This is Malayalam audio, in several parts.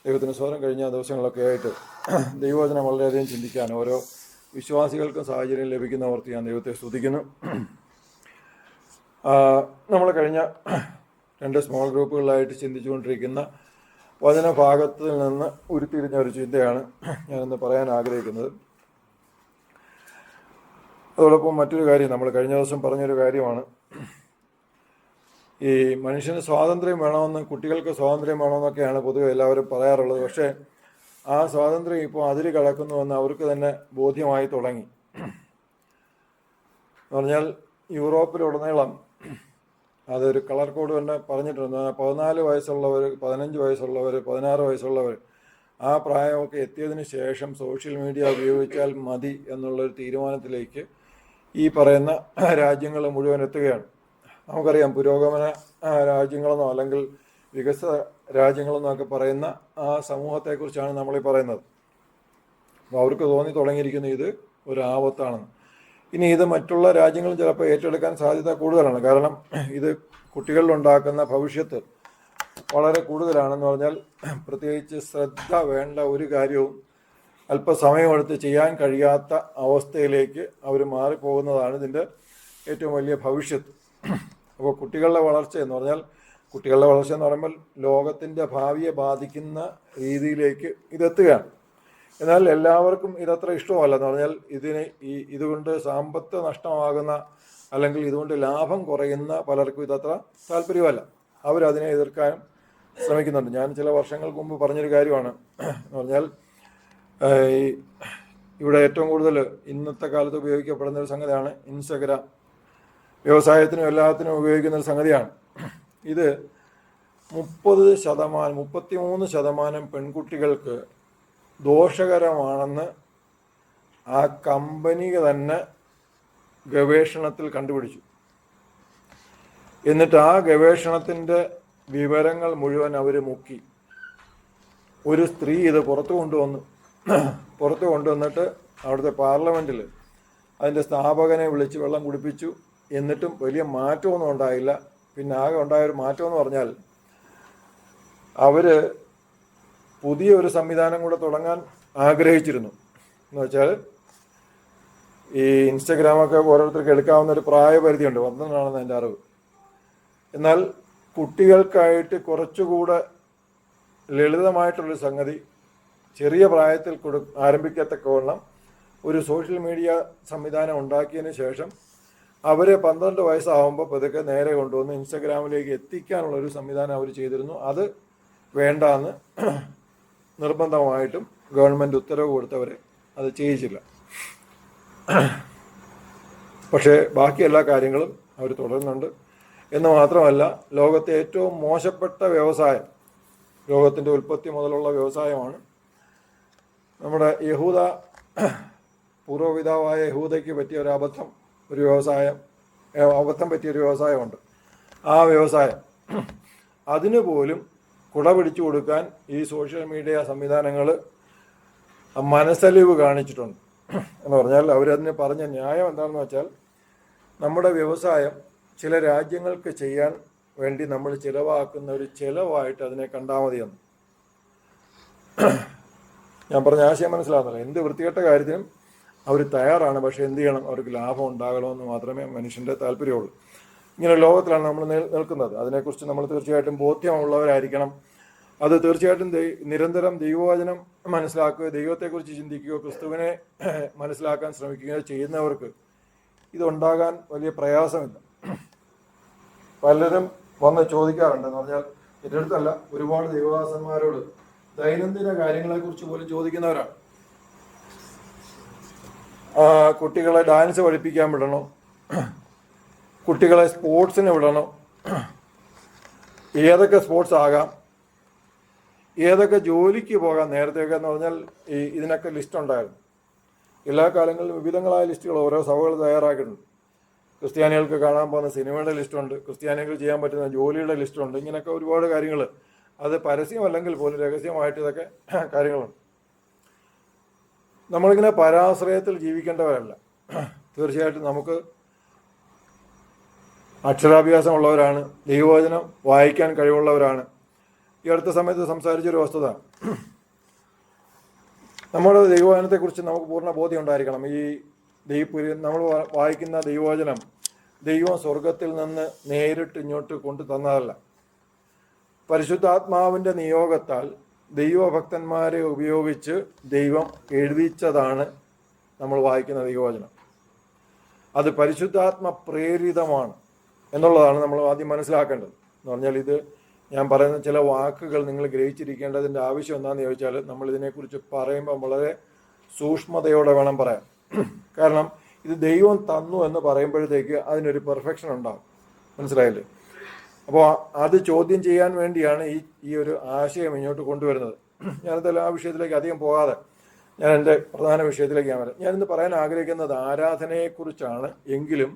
ദൈവത്തിന് സ്വതന്ത്രം കഴിഞ്ഞ ദിവസങ്ങളൊക്കെ ആയിട്ട് ദൈവവചനം വളരെയധികം ചിന്തിക്കാൻ ഓരോ വിശ്വാസികൾക്കും സാഹചര്യം ലഭിക്കുന്നവർക്ക് ഞാൻ ദൈവത്തെ സ്തുതിക്കുന്നു. നമ്മൾ കഴിഞ്ഞ 2 സ്മോൾ ഗ്രൂപ്പുകളിലായിട്ട് ചിന്തിച്ചുകൊണ്ടിരിക്കുന്ന വചനഭാഗത്തിൽ നിന്ന് ഉരുത്തിരിഞ്ഞ ഒരു ചിന്തയാണ് ഞാനിന്ന് പറയാൻ ആഗ്രഹിക്കുന്നത്. അതോടൊപ്പം മറ്റൊരു കാര്യം, നമ്മൾ കഴിഞ്ഞ ദിവസം പറഞ്ഞൊരു കാര്യമാണ്, ഈ മനുഷ്യന് സ്വാതന്ത്ര്യം വേണമെന്ന്, കുട്ടികൾക്ക് സ്വാതന്ത്ര്യം വേണമെന്നൊക്കെയാണ് പൊതുവെ എല്ലാവരും പറയാറുള്ളത്. പക്ഷേ ആ സ്വാതന്ത്ര്യം ഇപ്പോൾ അതിര് കടക്കുന്നുവെന്ന് അവർക്ക് തന്നെ ബോധ്യമായി തുടങ്ങി. എന്ന് പറഞ്ഞാൽ യൂറോപ്പിലുടനീളം അതൊരു കളർ കോഡ് തന്നെ പറഞ്ഞിട്ടുണ്ട്. 14 വയസ്സുള്ളവർ, 15 വയസ്സുള്ളവർ, 16 വയസ്സുള്ളവർ, ആ പ്രായമൊക്കെ എത്തിയതിന് ശേഷം സോഷ്യൽ മീഡിയ ഉപയോഗിച്ചാൽ മതി എന്നുള്ളൊരു തീരുമാനത്തിലേക്ക് ഈ പറയുന്ന രാജ്യങ്ങൾ മുഴുവൻ എത്തുകയാണ്. നമുക്കറിയാം, പുരോഗമന രാജ്യങ്ങളെന്നോ അല്ലെങ്കിൽ വികസിത രാജ്യങ്ങളെന്നൊക്കെ പറയുന്ന ആ സമൂഹത്തെക്കുറിച്ചാണ് നമ്മളീ പറയുന്നത്. അപ്പോൾ അവർക്ക് തോന്നി തുടങ്ങിയിരിക്കുന്നു ഇത് ഒരു ആപത്താണെന്ന്. ഇനി ഇത് മറ്റുള്ള രാജ്യങ്ങളും ചിലപ്പോൾ ഏറ്റെടുക്കാൻ സാധ്യത കൂടുതലാണ്. കാരണം ഇത് കുട്ടികളിലുണ്ടാക്കുന്ന ഭവിഷ്യത്ത് വളരെ കൂടുതലാണെന്ന് പറഞ്ഞാൽ, പ്രത്യേകിച്ച് ശ്രദ്ധ വേണ്ട ഒരു കാര്യവും അല്പസമയമെടുത്ത് ചെയ്യാൻ കഴിയാത്ത അവസ്ഥയിലേക്ക് അവർ മാറിപ്പോകുന്നതാണ് ഇതിൻ്റെ ഏറ്റവും വലിയ ഭവിഷ്യത്ത്. അപ്പോൾ കുട്ടികളുടെ വളർച്ച എന്ന് പറയുമ്പോൾ ലോകത്തിൻ്റെ ഭാവിയെ ബാധിക്കുന്ന രീതിയിലേക്ക് ഇതെത്തുകയാണ്. എന്നാൽ എല്ലാവർക്കും ഇതത്ര ഇഷ്ടമല്ല. എന്ന് പറഞ്ഞാൽ ഇതുകൊണ്ട് സമ്പത്ത് നഷ്ടമാകുന്ന അല്ലെങ്കിൽ ഇതുകൊണ്ട് ലാഭം കുറയുന്ന പലർക്കും ഇതത്ര താല്പര്യമല്ല. അവരതിനെ എതിർക്കാനും ശ്രമിക്കുന്നുണ്ട്. ഞാൻ ചില വർഷങ്ങൾക്ക് മുമ്പ് പറഞ്ഞൊരു കാര്യമാണ്. എന്ന് പറഞ്ഞാൽ ഇവിടെ ഏറ്റവും കൂടുതൽ ഇന്നത്തെ കാലത്ത് ഉപയോഗിക്കപ്പെടുന്ന ഒരു സംഗതിയാണ് ഇൻസ്റ്റഗ്രാം. വ്യവസായത്തിനും എല്ലാത്തിനും ഉപയോഗിക്കുന്ന ഒരു സംഗതിയാണ് ഇത്. 33% പെൺകുട്ടികൾക്ക് ദോഷകരമാണെന്ന് ആ കമ്പനി തന്നെ ഗവേഷണത്തിൽ കണ്ടുപിടിച്ചു. എന്നിട്ട് ആ ഗവേഷണത്തിൻ്റെ വിവരങ്ങൾ മുഴുവൻ അവർ മുക്കി. ഒരു സ്ത്രീ ഇത് പുറത്തു കൊണ്ടുവന്നിട്ട് അവിടുത്തെ പാർലമെൻറ്റിൽ അതിൻ്റെ സ്ഥാപകനെ വിളിച്ച് വെള്ളം കുടിപ്പിച്ചു. എന്നിട്ടും വലിയ മാറ്റമൊന്നും ഉണ്ടായില്ല. പിന്നെ ആകെ ഉണ്ടായൊരു മാറ്റമെന്ന് പറഞ്ഞാൽ, അവർ പുതിയൊരു സംവിധാനം കൂടെ തുടങ്ങാൻ ആഗ്രഹിച്ചിരുന്നു. എന്ന് വെച്ചാൽ, ഈ ഇൻസ്റ്റഗ്രാമൊക്കെ ഓരോരുത്തർക്ക് എടുക്കാവുന്ന ഒരു പ്രായപരിധിയുണ്ട്, 12 ആണെന്ന് എൻ്റെ അറിവ്. എന്നാൽ കുട്ടികൾക്കായിട്ട് കുറച്ചുകൂടെ ലളിതമായിട്ടുള്ളൊരു സംഗതി ചെറിയ പ്രായത്തിൽ ആരംഭിക്കത്തക്കവണ്ണം ഒരു സോഷ്യൽ മീഡിയ സംവിധാനം ഉണ്ടാക്കിയതിന് ശേഷം അവരെ 12 വയസ്സാകുമ്പോൾ പതുക്കെ നേരെ കൊണ്ടുവന്ന് ഇൻസ്റ്റഗ്രാമിലേക്ക് എത്തിക്കാനുള്ളൊരു സംവിധാനം അവർ ചെയ്തിരുന്നു. അത് വേണ്ടാന്ന് നിർബന്ധമായിട്ടും ഗവൺമെൻറ് ഉത്തരവ് കൊടുത്തവരെ അത് ചെയ്യിച്ചില്ല. പക്ഷേ ബാക്കി എല്ലാ കാര്യങ്ങളും അവർ തുടരുന്നുണ്ട്. എന്ന് മാത്രമല്ല, ലോകത്തെ ഏറ്റവും മോശപ്പെട്ട വ്യവസായം, ലോകത്തിൻ്റെ ഉൽപ്പത്തി മുതലുള്ള വ്യവസായമാണ് നമ്മുടെ പൂർവ്വപിതാവായ യഹൂദയ്ക്ക് പറ്റിയ ഒരു അബദ്ധം പറ്റിയൊരു വ്യവസായമുണ്ട്. ആ വ്യവസായം, അതിനു പോലും കുട പിടിച്ചു കൊടുക്കാൻ ഈ സോഷ്യൽ മീഡിയ സംവിധാനങ്ങൾ മനസ്സലിവ് കാണിച്ചിട്ടുണ്ട്. എന്ന് പറഞ്ഞാൽ, അവരതിന് പറഞ്ഞ ന്യായം എന്താണെന്ന് വെച്ചാൽ, നമ്മുടെ വ്യവസായം ചില രാജ്യങ്ങൾക്ക് ചെയ്യാൻ വേണ്ടി നമ്മൾ ചിലവാക്കുന്ന ഒരു ചിലവായിട്ട് അതിനെ കണ്ടാൽ മതിയെന്ന്. ഞാൻ പറഞ്ഞ ആശയം മനസ്സിലാകുന്നില്ല. എന്ത് വൃത്തികെട്ട കാര്യത്തിനും അവർ തയ്യാറാണ്. പക്ഷേ എന്ത് ചെയ്യണം? അവർക്ക് ലാഭം ഉണ്ടാകണമെന്ന് മാത്രമേ മനുഷ്യൻ്റെ താല്പര്യമുള്ളൂ. ഇങ്ങനെ ലോകത്തിലാണ് നമ്മൾ നിൽക്കുന്നത്. അതിനെക്കുറിച്ച് നമ്മൾ തീർച്ചയായിട്ടും ബോധ്യമുള്ളവരായിരിക്കണം. അത് തീർച്ചയായിട്ടും നിരന്തരം ദൈവവചനം മനസ്സിലാക്കുകയോ ദൈവത്തെക്കുറിച്ച് ചിന്തിക്കുകയോ ക്രിസ്തുവിനെ മനസ്സിലാക്കാൻ ശ്രമിക്കുകയോ ചെയ്യുന്നവർക്ക് ഇതുണ്ടാകാൻ വലിയ പ്രയാസമില്ല. പലരും വന്ന് ചോദിക്കാറുണ്ട്. എന്ന് പറഞ്ഞാൽ, എൻ്റെ അടുത്തല്ല, ഒരുപാട് ദൈവദാസന്മാരോട് ദൈനംദിന കാര്യങ്ങളെക്കുറിച്ച് പോലും ചോദിക്കുന്നവരാണ്. കുട്ടികളെ ഡാൻസ് പഠിപ്പിക്കാൻ വിടണോ, കുട്ടികളെ സ്പോർട്സിന് വിടണോ, ഏതൊക്കെ സ്പോർട്സ് ആകാം, ഏതൊക്കെ ജോലിക്ക് പോകാം. നേരത്തെയൊക്കെ എന്ന് പറഞ്ഞാൽ ഇതിനൊക്കെ ലിസ്റ്റ് ഉണ്ടായിരുന്നു. എല്ലാ കാലങ്ങളിലും വിവിധങ്ങളായ ലിസ്റ്റുകൾ ഓരോ സഭകൾ തയ്യാറാക്കിയിട്ടുണ്ട്. ക്രിസ്ത്യാനികൾക്ക് കാണാൻ പോകുന്ന സിനിമയുടെ ലിസ്റ്റുണ്ട്, ക്രിസ്ത്യാനികൾ ചെയ്യാൻ പറ്റുന്ന ജോലിയുടെ ലിസ്റ്റുണ്ട്. ഇങ്ങനെയൊക്കെ ഒരുപാട് കാര്യങ്ങൾ, അത് പരസ്യമല്ലെങ്കിൽ പോലും രഹസ്യമായിട്ട് ഇതൊക്കെ കാര്യങ്ങളുണ്ട്. നമ്മളിങ്ങനെ പരാശ്രയത്തിൽ ജീവിക്കേണ്ടവരല്ല. തീർച്ചയായിട്ടും നമുക്ക് അക്ഷരാഭ്യാസമുള്ളവരാണ്, ദൈവവചനം വായിക്കാൻ കഴിവുള്ളവരാണ്. ഈ അടുത്ത സമയത്ത് സംസാരിച്ചൊരു വസ്തുത, നമ്മുടെ ദൈവവചനത്തെക്കുറിച്ച് നമുക്ക് പൂർണ്ണ ബോധ്യം ഉണ്ടായിരിക്കണം. ഈ നമ്മൾ വായിക്കുന്ന ദൈവവചനം ദൈവം സ്വർഗത്തിൽ നിന്ന് നേരിട്ട് ഇങ്ങോട്ട് കൊണ്ടു തന്നതല്ല. പരിശുദ്ധാത്മാവിൻ്റെ നിയോഗത്താൽ ദൈവഭക്തന്മാരെ ഉപയോഗിച്ച് ദൈവം എഴുതിച്ചതാണ് നമ്മൾ വായിക്കുന്ന ദൈവവചനം. അത് പരിശുദ്ധാത്മ പ്രേരിതമാണ് എന്നുള്ളതാണ് നമ്മൾ ആദ്യം മനസ്സിലാക്കേണ്ടത്. എന്ന് പറഞ്ഞാൽ ഇത് ഞാൻ പറയുന്ന ചില വാക്കുകൾ നിങ്ങൾ ഗ്രഹിച്ചിരിക്കേണ്ടതിൻ്റെ ആവശ്യം എന്താണെന്ന് ചോദിച്ചാൽ, നമ്മൾ ഇതിനെക്കുറിച്ച് പറയുമ്പോൾ വളരെ സൂക്ഷ്മതയോടെ വേണം പറയാൻ. കാരണം ഇത് ദൈവം തന്നു എന്ന് പറയുമ്പോഴത്തേക്ക് അതിനൊരു പെർഫെക്ഷൻ ഉണ്ടാകും. മനസ്സിലായില്ലേ? അപ്പോൾ അത് ചോദ്യം ചെയ്യാൻ വേണ്ടിയാണ് ഈ ഒരു ആശയം ഇങ്ങോട്ട് കൊണ്ടുവരുന്നത്. ഞാനതെല്ലാം ആ വിഷയത്തിലേക്ക് അധികം പോകാതെ ഞാൻ എൻ്റെ പ്രധാന വിഷയത്തിലേക്ക് ഞാൻ വരാം. ഞാനിന്ന് പറയാൻ ആഗ്രഹിക്കുന്നത് ആരാധനയെക്കുറിച്ചാണ്. എങ്കിലും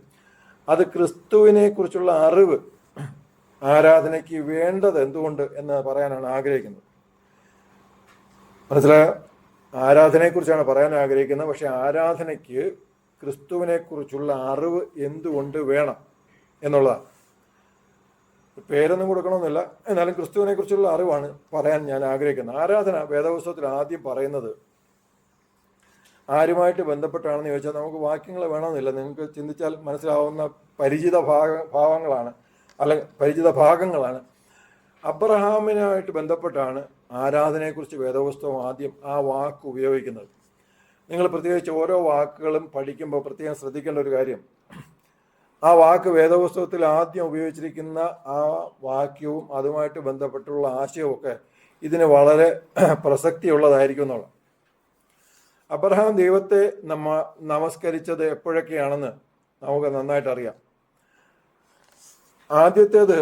അത് ക്രിസ്തുവിനെക്കുറിച്ചുള്ള അറിവ് ആരാധനയ്ക്ക് വേണ്ടത് എന്തുകൊണ്ട് എന്ന് പറയാനാണ് ആഗ്രഹിക്കുന്നത്. മനസ്സിലായ? ആരാധനയെക്കുറിച്ചാണ് പറയാൻ ആഗ്രഹിക്കുന്നത്. പക്ഷെ ആരാധനയ്ക്ക് ക്രിസ്തുവിനെക്കുറിച്ചുള്ള അറിവ് എന്തുകൊണ്ട് വേണം എന്നുള്ളതാണ്. പേരൊന്നും കൊടുക്കണമെന്നില്ല, എന്നാലും ക്രിസ്തുവിനെക്കുറിച്ചുള്ള അറിവാണ് പറയാൻ ഞാൻ ആഗ്രഹിക്കുന്നത്. ആരാധന വേദപുസ്തകത്തിൽ ആദ്യം പറയുന്നത് ആരുമായിട്ട് ബന്ധപ്പെട്ടാണെന്ന് ചോദിച്ചാൽ നമുക്ക് വാക്യങ്ങൾ വേണമെന്നില്ല. നിങ്ങൾക്ക് ചിന്തിച്ചാൽ മനസ്സിലാവുന്ന പരിചിത ഭാഗങ്ങളാണ്. അബ്രഹാമിനായിട്ട് ബന്ധപ്പെട്ടാണ് ആരാധനയെക്കുറിച്ച് വേദപുസ്തകം ആദ്യം ആ വാക്ക് ഉപയോഗിക്കുന്നത്. നിങ്ങൾ പ്രത്യേകിച്ച് ഓരോ വാക്കുകളും പഠിക്കുമ്പോൾ പ്രത്യേകം ശ്രദ്ധിക്കേണ്ട ഒരു കാര്യം, ആ വാക്ക് വേദപുസ്തകത്തിൽ ആദ്യം ഉപയോഗിച്ചിരിക്കുന്ന ആ വാക്യവും അതുമായിട്ട് ബന്ധപ്പെട്ടുള്ള ആശയവുമൊക്കെ ഇതിന് വളരെ പ്രസക്തിയുള്ളതായിരിക്കും എന്നുള്ള. അബ്രഹാം ദൈവത്തെ നമസ്കരിച്ചത് എപ്പോഴൊക്കെയാണെന്ന് നമുക്ക് നന്നായിട്ട് അറിയാം. ആദ്യത്തേത്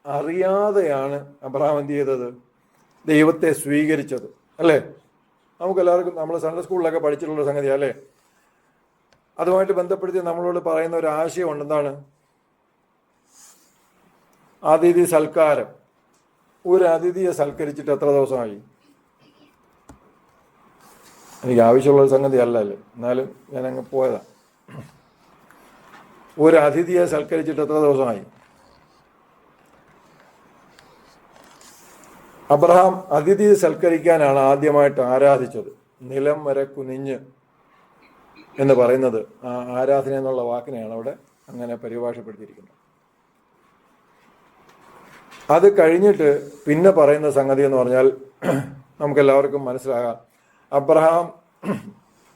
അറിയാതെയാണ് അബ്രഹാം എന്ത് ചെയ്തത്? ദൈവത്തെ സ്വീകരിച്ചത്, അല്ലേ? നമുക്കെല്ലാവർക്കും നമ്മൾ സൺഡേ സ്കൂളിലൊക്കെ പഠിച്ചിട്ടുള്ള സംഗതിയാണ്, അല്ലേ? അതുമായിട്ട് ബന്ധപ്പെടുത്തി നമ്മളോട് പറയുന്ന ഒരു ആശയമുണ്ട്. എന്താണ്? അതിഥി സൽക്കാരം. ഒരു അതിഥിയെ സൽക്കരിച്ചിട്ട് എത്ര ദിവസമായി? എനിക്ക് ആവശ്യമുള്ള സംഗതി അല്ലല്ലേ, എന്നാലും ഞാൻ അങ്ങ് പോയതാ. ഒരു അതിഥിയെ സൽക്കരിച്ചിട്ട് എത്ര ദിവസമായി? അബ്രഹാം അതിഥിയെ സൽക്കരിക്കാനാണ് ആദ്യമായിട്ട് ആരാധിച്ചത്. നിലം വരെ കുനിഞ്ഞ് എന്ന് പറയുന്നത് ആ ആരാധന എന്നുള്ള വാക്കിനെയാണ് അവിടെ അങ്ങനെ പരിഭാഷപ്പെടുത്തിയിരിക്കുന്നത്. അത് കഴിഞ്ഞിട്ട് പിന്നെ പറയുന്ന സംഗതി എന്ന് പറഞ്ഞാൽ നമുക്കെല്ലാവർക്കും മനസ്സിലാകാം. അബ്രഹാം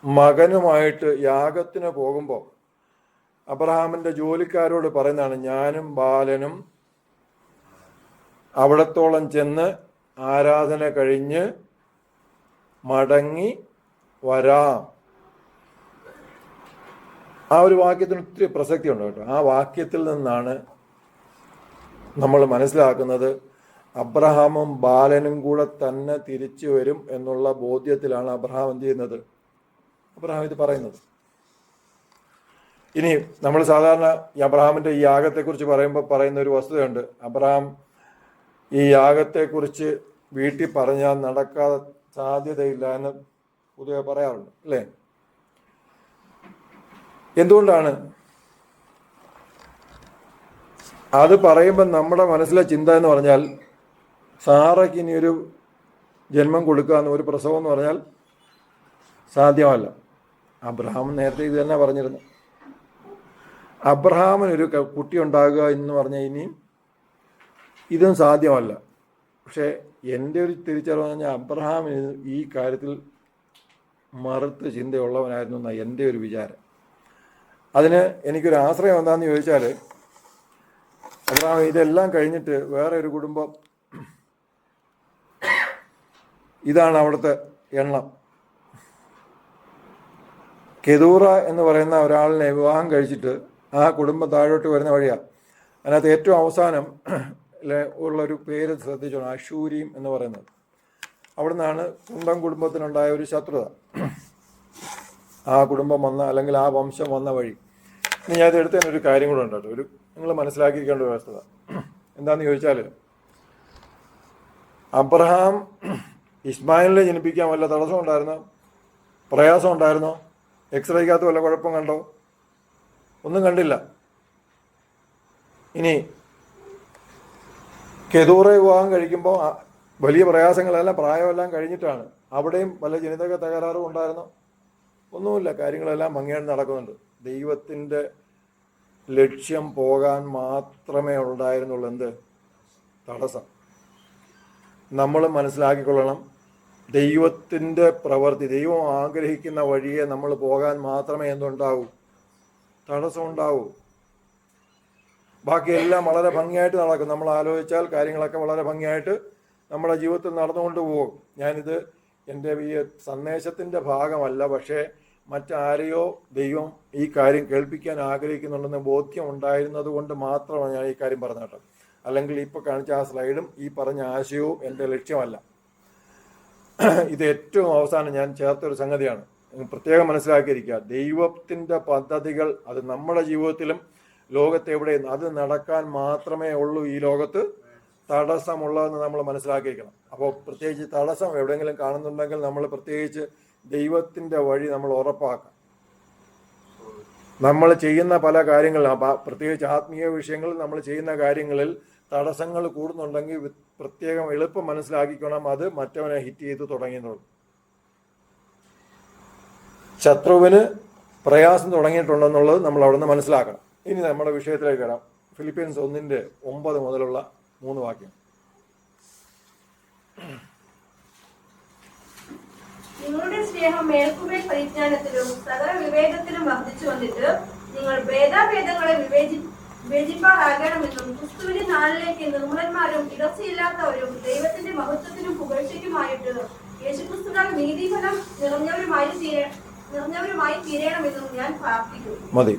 മകനുമായിട്ട് യാഗത്തിന് പോകുമ്പോൾ അബ്രഹാമിൻ്റെ ജോലിക്കാരോട് പറയുന്നതാണ്, ഞാനും ബാലനും അവിടത്തോളം ചെന്ന് ആരാധന കഴിഞ്ഞ് മടങ്ങി വരാം. ആ ഒരു വാക്യത്തിന് ഒത്തിരി പ്രസക്തി ഉണ്ട് കേട്ടോ. ആ വാക്യത്തിൽ നിന്നാണ് നമ്മൾ മനസ്സിലാക്കുന്നത് അബ്രഹാമും ബാലനും കൂടെ തന്നെ തിരിച്ചു വരും എന്നുള്ള ബോധ്യത്തിലാണ് അബ്രഹാം എന്ത് ചെയ്യുന്നത്? അബ്രഹാം ഇത് പറയുന്നത്. ഇനി നമ്മൾ സാധാരണ ഈ അബ്രഹാമിൻ്റെ ഈ യാഗത്തെക്കുറിച്ച് പറയുമ്പോൾ പറയുന്ന ഒരു വസ്തുതയുണ്ട്. അബ്രഹാം ഈ യാഗത്തെക്കുറിച്ച് വീട്ടിൽ പറഞ്ഞാൽ നടക്കാതെ സാധ്യതയില്ല എന്ന് പൊതുവെ പറയാറുണ്ട്, അല്ലേ? എന്തുകൊണ്ടാണ് അത് പറയുമ്പോൾ നമ്മുടെ മനസ്സിലെ ചിന്ത എന്ന് പറഞ്ഞാൽ, സാറയ്ക്ക് ഇനി ഒരു ജന്മം കൊടുക്കുക എന്ന്, ഒരു പ്രസവം എന്ന് പറഞ്ഞാൽ സാധ്യമല്ല. അബ്രഹാം നേരത്തെ ഇത് തന്നെ പറഞ്ഞിരുന്നു. അബ്രഹാമിനൊരു കുട്ടി ഉണ്ടാകുക എന്ന് പറഞ്ഞാൽ ഇനിയും ഇതും സാധ്യമല്ല. പക്ഷേ എൻ്റെ ഒരു തിരിച്ചറിവ് പറഞ്ഞാൽ അബ്രഹാമിന് ഈ കാര്യത്തിൽ മറുത്ത് ചിന്തയുള്ളവനായിരുന്നു എന്നാണ് എൻ്റെ ഒരു വിചാരം. അതിന് എനിക്കൊരു ആശ്രയം എന്താണെന്ന് ചോദിച്ചാൽ, അബ്രഹാം ഇതെല്ലാം കഴിഞ്ഞിട്ട് വേറെ ഒരു കുടുംബം, ഇതാണ് അവിടുത്തെ എണ്ണം. കെതൂറ എന്ന് പറയുന്ന ഒരാളിനെ വിവാഹം കഴിച്ചിട്ട് ആ കുടുംബം താഴോട്ട് വരുന്ന വഴിയാണ്. അതിനകത്ത് ഏറ്റവും അവസാനം ഉള്ളൊരു പേര് ശ്രദ്ധിച്ചോണം, അശൂരീം എന്ന് പറയുന്നത്. അവിടെ നിന്നാണ് സ്വന്തം കുടുംബത്തിനുണ്ടായ ഒരു ശത്രുത, ആ കുടുംബം വന്ന അല്ലെങ്കിൽ ആ വംശം വന്ന വഴി. ഇനി ഞാൻ എടുത്തതിനൊരു കാര്യം കൂടെ ഉണ്ട് കേട്ടോ, ഒരു നിങ്ങൾ മനസ്സിലാക്കിയിരിക്കേണ്ട ഒരു വസ്തുത എന്താണെന്ന് ചോദിച്ചാൽ, അബ്രഹാം ഇസ്മായിലിനെ ജനിപ്പിക്കാൻ വല്ല തടസ്സം ഉണ്ടായിരുന്നോ? പ്രയാസം ഉണ്ടായിരുന്നോ? എക്സ്റേക്കകത്ത് വല്ല കുഴപ്പം കണ്ടോ? ഒന്നും കണ്ടില്ല. ഇനി കെതൂറ വിവാഹം കഴിക്കുമ്പോൾ വലിയ പ്രയാസങ്ങളെല്ലാം പ്രായമെല്ലാം കഴിഞ്ഞിട്ടാണ്. അവിടെയും പല ജനിതക തകരാറും ഉണ്ടായിരുന്നു. ഒന്നുമില്ല, കാര്യങ്ങളെല്ലാം ഭംഗിയായിട്ട് നടക്കുന്നുണ്ട്. ദൈവത്തിൻ്റെ ലക്ഷ്യം പോകാൻ മാത്രമേ ഉണ്ടായിരുന്നുള്ളൂ. എന്ത് തടസ്സം നമ്മൾ മനസ്സിലാക്കിക്കൊള്ളണം. ദൈവത്തിൻ്റെ പ്രവൃത്തി, ദൈവം ആഗ്രഹിക്കുന്ന വഴിയെ നമ്മൾ പോകാൻ മാത്രമേ എന്തുണ്ടാവൂ, തടസ്സം ഉണ്ടാവൂ. ബാക്കിയെല്ലാം വളരെ ഭംഗിയായിട്ട് നടക്കും. നമ്മൾ ആലോചിച്ചാൽ കാര്യങ്ങളൊക്കെ വളരെ ഭംഗിയായിട്ട് നമ്മുടെ ജീവിതത്തിൽ നടന്നുകൊണ്ട് പോകും. ഞാനിത് എൻ്റെ ഈ സന്ദേശത്തിൻ്റെ ഭാഗമല്ല, പക്ഷേ മറ്റാരെയോ ദൈവം ഈ കാര്യം കേൾപ്പിക്കാൻ ആഗ്രഹിക്കുന്നുണ്ടെന്ന് ബോധ്യം ഉണ്ടായിരുന്നത് കൊണ്ട് മാത്രമാണ് ഞാൻ ഈ കാര്യം പറഞ്ഞ കേട്ടോ. അല്ലെങ്കിൽ ഇപ്പോൾ കാണിച്ച ആ സ്ലൈഡും ഈ പറഞ്ഞ ആശയവും എൻ്റെ ലക്ഷ്യമല്ല. ഇത് ഏറ്റവും അവസാനം ഞാൻ ചേർത്തൊരു സംഗതിയാണ്. പ്രത്യേകം മനസ്സിലാക്കിയിരിക്കുക, ദൈവത്തിൻ്റെ പദ്ധതികൾ അത് നമ്മുടെ ജീവിതത്തിലും ലോകത്തെവിടെയും അത് നടക്കാൻ മാത്രമേ ഉള്ളൂ. ഈ ലോകത്ത് തടസ്സമുള്ളതെന്ന് നമ്മൾ മനസ്സിലാക്കിയിരിക്കണം. അപ്പോൾ പ്രത്യേകിച്ച് തടസ്സം എവിടെയെങ്കിലും കാണുന്നുണ്ടെങ്കിൽ നമ്മൾ പ്രത്യേകിച്ച് ദൈവത്തിൻ്റെ വഴി നമ്മൾ ഉറപ്പാക്കാം. നമ്മൾ ചെയ്യുന്ന പല കാര്യങ്ങളും, പ്രത്യേകിച്ച് ആത്മീയ വിഷയങ്ങളിൽ നമ്മൾ ചെയ്യുന്ന കാര്യങ്ങളിൽ തടസ്സങ്ങൾ കൂടുന്നുണ്ടെങ്കിൽ പ്രത്യേകം എളുപ്പം മനസ്സിലാക്കിക്കണം, അത് മറ്റവനെ ഹിറ്റ് ചെയ്ത് തുടങ്ങിയിട്ടുള്ളൂ. ശത്രുവിന് പ്രയാസം തുടങ്ങിയിട്ടുണ്ടെന്നുള്ളത് നമ്മൾ അവിടെ നിന്ന് മനസ്സിലാക്കണം. ഇനി നമ്മുടെ വിഷയത്തിലേക്ക് വരാം. ഫിലിപ്പീൻസ് 1:9 മുതലുള്ള 3 വാക്യം. നിങ്ങളുടെ സ്നേഹം മേൽക്കുമേൽ പരിജ്ഞാനത്തിലും സകല വിവേകത്തിലും വർദ്ധിച്ചു വന്നിട്ട് നിങ്ങൾ ഭേദാഭേദങ്ങളെ വിവേചിപ്പാറാകണമെന്നും ക്രിസ്തുവിന്റെ നാളിലേക്ക് നിർമ്മലന്മാരും ഇടർച്ചയില്ലാത്തവരും ദൈവത്തിന്റെ മഹത്വത്തിനും പുകഴ്ചയ്ക്കുമായിട്ട് യേശുക്രിസ്തുവിനാൽ നീതിഫലം നിറഞ്ഞവരുമായി തീരണമെന്നും ഞാൻ പ്രാർത്ഥിക്കുന്നു. മതി.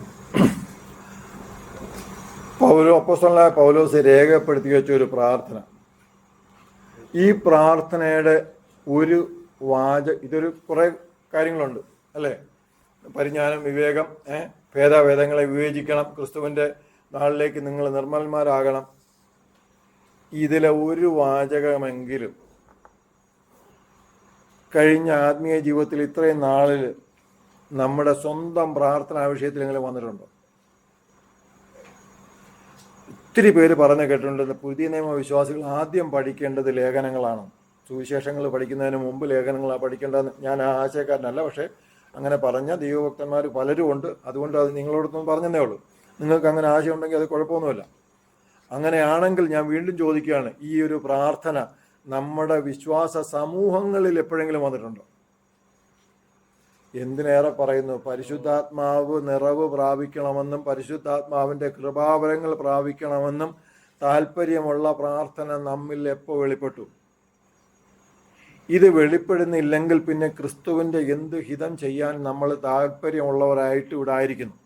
അപ്പോസ്തലനായ പൗലോസ് രേഖപ്പെടുത്തി വെച്ച ഒരു പ്രാർത്ഥന. ഈ പ്രാർത്ഥനയുടെ ഒരു ഇതൊരു കുറേ കാര്യങ്ങളുണ്ട് അല്ലേ? പരിജ്ഞാനം, വിവേകം, ഭേദാഭേദങ്ങളെ വിവേചിക്കണം, ക്രിസ്തുവിൻ്റെ നാളിലേക്ക് നിങ്ങൾ നിർമ്മലന്മാരാകണം. ഇതിലെ ഒരു വാചകമെങ്കിലും കഴിഞ്ഞ ആത്മീയ ജീവിതത്തിൽ ഇത്രയും നാളിൽ നമ്മുടെ സ്വന്തം പ്രാർത്ഥനാ വിഷയത്തിലെങ്കിലും വന്നിട്ടുണ്ടോ? ഒത്തിരി പേര് പറഞ്ഞു കേട്ടിട്ടുണ്ട്, പുതിയ നിയമ വിശ്വാസികൾ ആദ്യം പഠിക്കേണ്ടത് ലേഖനങ്ങളാണ്. സുവിശേഷങ്ങൾ പഠിക്കുന്നതിന് മുമ്പ് ലേഖനങ്ങളാണ് പഠിക്കേണ്ടതെന്ന് ഞാൻ ആശയക്കാരനല്ല, പക്ഷേ അങ്ങനെ പറഞ്ഞ ദൈവഭക്തന്മാർ പലരും ഉണ്ട്. അതുകൊണ്ട് അത് നിങ്ങളോടൊന്നും പറഞ്ഞതേ ഉള്ളൂ. നിങ്ങൾക്ക് അങ്ങനെ ആശയം ഉണ്ടെങ്കിൽ അത് കുഴപ്പമൊന്നുമില്ല. അങ്ങനെയാണെങ്കിൽ ഞാൻ വീണ്ടും ചോദിക്കുകയാണ്, ഈ ഒരു പ്രാർത്ഥന നമ്മുടെ വിശ്വാസ സമൂഹങ്ങളിൽ എപ്പോഴെങ്കിലും വന്നിട്ടുണ്ടോ? എന്തിനേറെ പറയുന്നു, പരിശുദ്ധാത്മാവ് നിറവ് പ്രാപിക്കണമെന്നും പരിശുദ്ധാത്മാവിൻ്റെ കൃപാവരങ്ങൾ പ്രാപിക്കണമെന്നും താല്പര്യമുള്ള പ്രാർത്ഥന നമ്മിൽ എപ്പോൾ വെളിപ്പെട്ടു? ഇത് വെളിപ്പെടുന്നില്ലെങ്കിൽ പിന്നെ ക്രിസ്തുവിൻ്റെ എന്ത് ഹിതം ചെയ്യാൻ നമ്മൾ താല്പര്യമുള്ളവരായിട്ട് ഇവിടെ ആയിരിക്കുന്നു.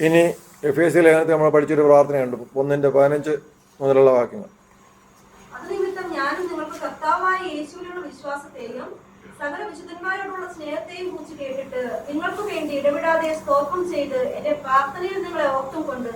ഇനി എഫേസ്യ ലേഖനത്തിൽ നമ്മൾ പഠിച്ചൊരു പ്രാർത്ഥനയുണ്ട്, 1:15 മുതലുള്ള വാക്യങ്ങൾ. വിശ്വാസത്തെയും സകല വിശുദ്ധന്മാരോടുള്ള സ്നേഹത്തെയും കുറിച്ച് കേട്ടിട്ട് നിങ്ങൾക്ക് വേണ്ടി ഇടപെടാതെ സ്തോത്രം ചെയ്ത് എന്റെ പ്രാർത്ഥനയിൽ നിങ്ങളെ ഓർത്തും കൊണ്ട്